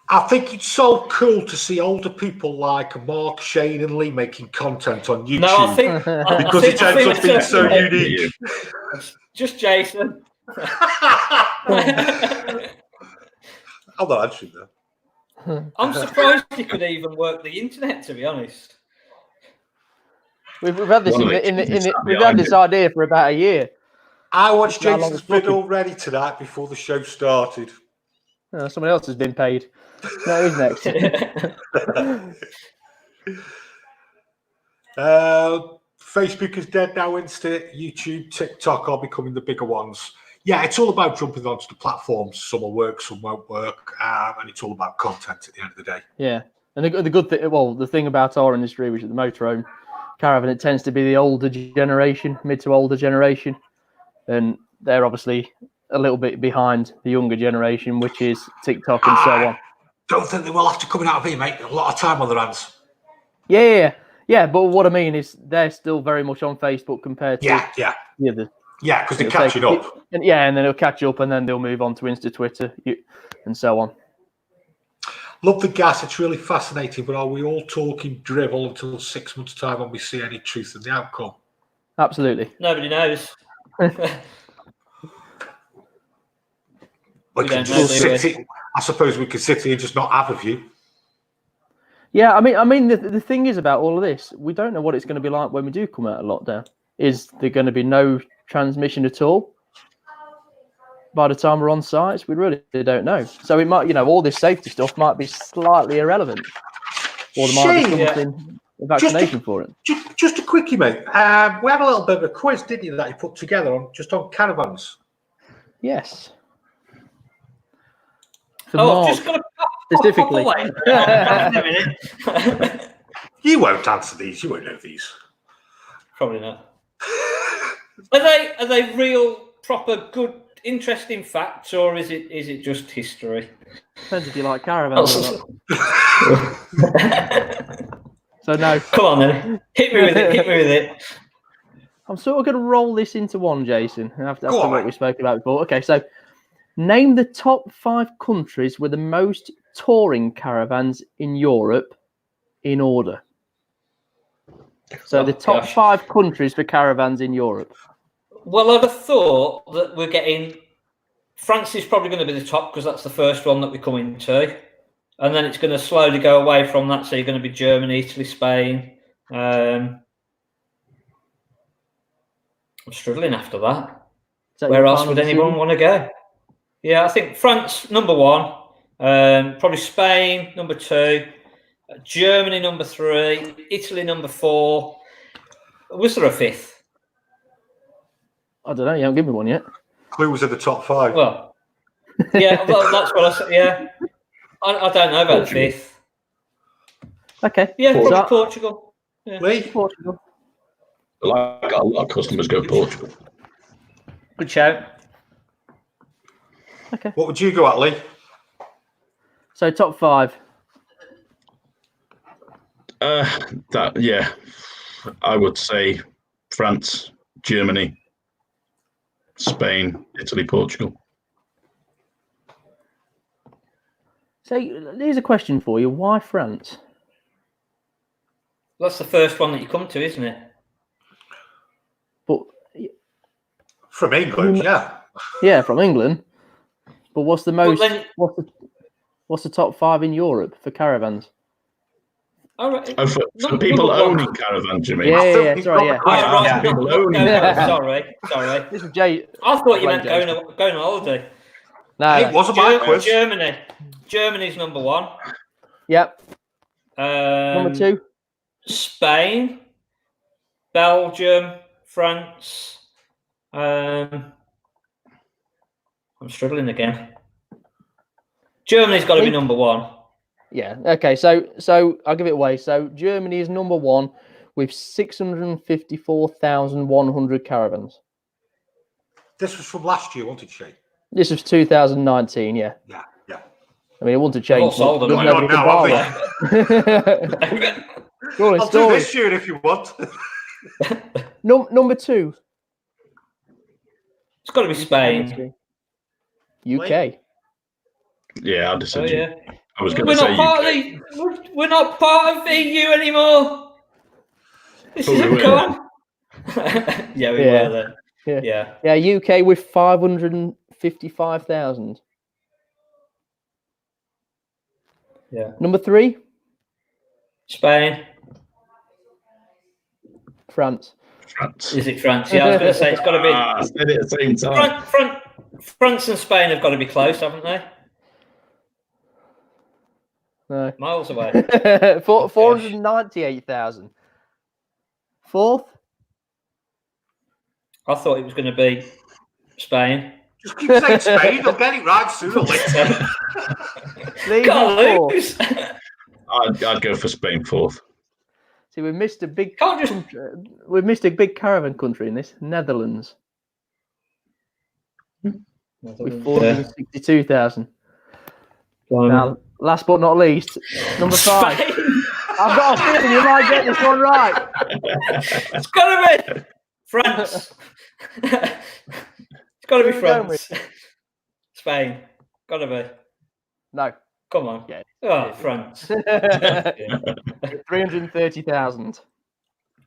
I think it's so cool to see older people like Mark, Shane, and Lee making content on YouTube. No, I think because it ends up being so unique. Just Jason. I'm not answering that. I'm surprised he could even work the internet, to be honest. We've had this we've had this idea for about a year. I watched Jason's video already tonight before the show started. Someone else has been paid. No, who's next? Facebook is dead now. Insta, YouTube, TikTok are becoming the bigger ones. Yeah, it's all about jumping onto the platforms. Some will work, some won't work, and it's all about content at the end of the day. Yeah, and the good thing, the thing about our industry, which is the motorhome caravan, it tends to be the older generation, mid to older generation, and they're obviously a little bit behind the younger generation, which is TikTok and so on. Don't think they will have to come out of here, mate. A lot of time on their hands. Yeah. But what I mean is, they're still very much on Facebook compared to the other. Yeah, because they're catching up. And then they'll catch up, and then they'll move on to Insta, Twitter, and so on. Love the gas. It's really fascinating. But are we all talking drivel until 6 months' time when we see any truth in the outcome? Absolutely. Nobody knows. I suppose we could sit here and just not have a view. Yeah, I mean, the thing is about all of this, we don't know what it's going to be like when we do come out of lockdown. Is there going to be no transmission at all by the time we're on sites? We really don't know. So it might, all this safety stuff might be slightly irrelevant, or there might be something vaccination for it. Just a quickie, mate. We had a little bit of a quiz, didn't you, that you put together on caravans? Yes. I've just got to specifically. You won't answer these. You won't know these. Probably not. Are they real, proper, good, interesting facts, or is it just history? Depends if you like caravans or not. So no. Come on then. Hit me with it. I'm sort of going to roll this into one, Jason, after what we spoke about before. Okay, so name the top 5 countries with the most touring caravans in Europe in order. So the top 5 countries for caravans in Europe. Well, I'd have thought that we're getting... France is probably going to be the top because that's the first one that we come into. And then it's going to slowly go away from that. So you're going to be Germany, Italy, Spain. I'm struggling after that. Where else would anyone want to go? Yeah, I think France, number 1. Probably Spain, number 2. Germany, number 3. Italy, number 4. Was there a 5th? I don't know. You haven't given me one yet. Clues are the top 5. Well, yeah, that's what I said. Yeah. I don't know about the 5th. Okay. Yeah, probably Portugal. Yeah. Lee? Portugal. A lot of customers go Portugal. Good shout. Okay. What would you go at, Lee? So top 5. I would say France, Germany, Spain, Italy, Portugal. So here's a question for you. Why France? That's the first one that you come to, isn't it? But from England, yeah. Yeah, from England. But what's the most? What's the top 5 in Europe for caravans? All right. Oh, for people owning caravans, you mean? Yeah. Sorry, yeah. Right. People owning Sorry. This is Jay. I thought you meant going on holiday. No, it wasn't my quiz. Germany's number 1. Yep. Number 2. Spain, Belgium, France. I'm struggling again. Germany's got to be number 1. Yeah. Okay. So I'll give it away. So Germany is number one with 654,100 caravans. This was from last year, wasn't it, Shane? This was 2019. Yeah. Yeah, yeah. I mean, it wouldn't have They've all changed. sold them. Doesn't Well, have not a now, good Go on, I'll do story. this year if you want. Number two. It's got to be Spain. UK. Yeah, I'd have said Oh you. yeah. I was going We're to say not part UK. of the. We're not part of EU anymore. This Oh, we isn't were. gone. Yeah, we Yeah. were then. Yeah. Yeah. Yeah, UK with 555,000. Yeah. Number three, Spain. France. France. Is it France? Yeah, I was going to say it's got to be. I said it at the same time. France and Spain have got to be close, haven't they? No. Miles away. 498,000. Fourth, I thought it was going to be Spain. Just keep saying Spain, they'll get it right sooner or later. Leeds Can't is fourth. lose. I'd go for Spain fourth. See, we missed a big Can't just. we missed a big caravan country in this. Netherlands with 462,000. Now, last but not least, number five. Spain. I've got a feeling you might get this one right. It's got to be France. It's got to be Who are we going France. Spain. Got to be. No. Come on. Yeah. Oh, France. Yeah. 330,000.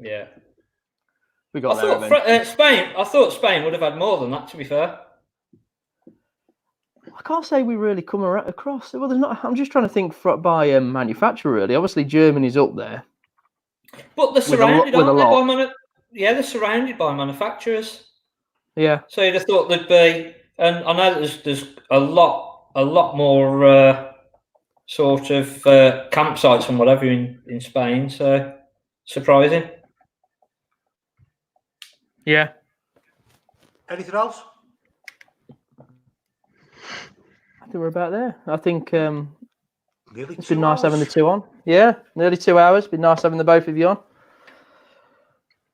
Yeah. We I got there. thought Spain. I thought Spain would have had more than that. To be fair. I can't say we really come across. Well, there's not. I'm just trying to think by manufacturer. Really, obviously Germany's up there. But they're surrounded, with a aren't they, lot. by they're surrounded by manufacturers. Yeah. So you'd have thought there'd be, and I know that there's a lot more sort of campsites and whatever in Spain. So surprising. Yeah. Anything else? I think we're about there. I think Nearly it's 2 been nice hours. having the two on. Yeah, nearly 2 hours. Been nice having the both of you on.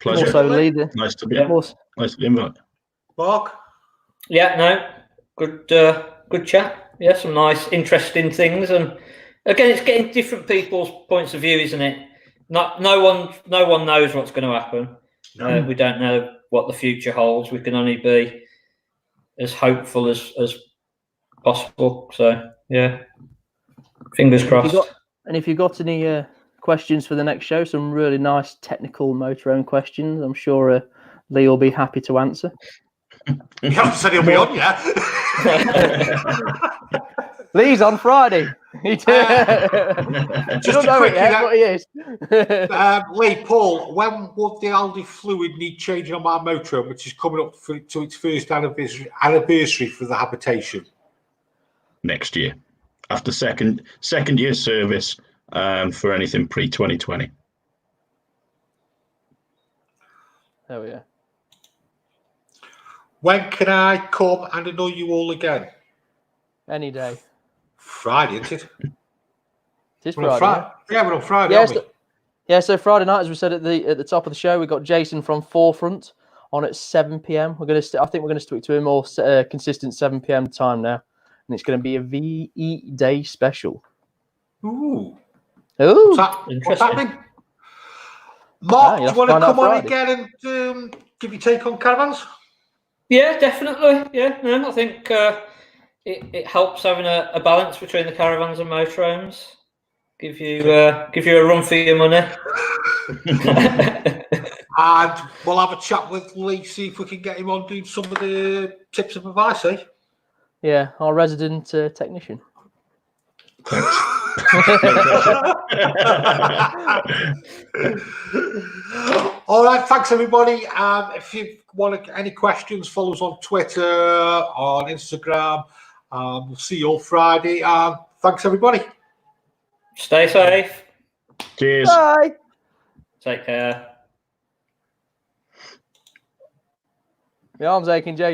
Pleasure. Also, leader. Nice to be. Yeah. Nice to be invited. Mark? Yeah, no, good chat. Yeah, some nice, interesting things, and again, it's getting different people's points of view, isn't it? No one knows what's going to happen. No. We don't know what the future holds. We can only be as hopeful as possible. So yeah, fingers crossed. If you've got any questions for the next show, some really nice technical motorhome questions, I'm sure Lee will be happy to answer. You haven't said he'll be on yet. Lee's on Friday. He Just don't a know it quickie, yet, but he is. Lee, Paul, when would the Aldi fluid need changing on my motorhome, which is coming up to its first anniversary for the habitation? Next year, after second year service, for anything pre-2020. Oh yeah. When can I come and annoy you all again? Any day. Friday, isn't it? It is We're on Friday. Friday. Yeah, we're on Friday, Yeah, aren't we? so Friday night, as we said at the top of the show, we got Jason from Forefront on at 7 p.m. I think we're going to stick to a more consistent 7 p.m. time now, and it's going to be a VE Day special. Ooh. Ooh. What's happening? Mark, do you want to come on Friday. again and give your take on caravans? Yeah, definitely. Yeah, no, I think it helps having a balance between the caravans and motorhomes. Give you a run for your money. And we'll have a chat with Lee, see if we can get him on doing some of the tips of advice, eh? Yeah, our resident technician. Thanks. All right, thanks everybody. If you want any questions, follow us on Twitter, on Instagram. We'll see you all Friday. Thanks everybody. Stay safe. Cheers. Bye. Take care. My arm's aching, Jason.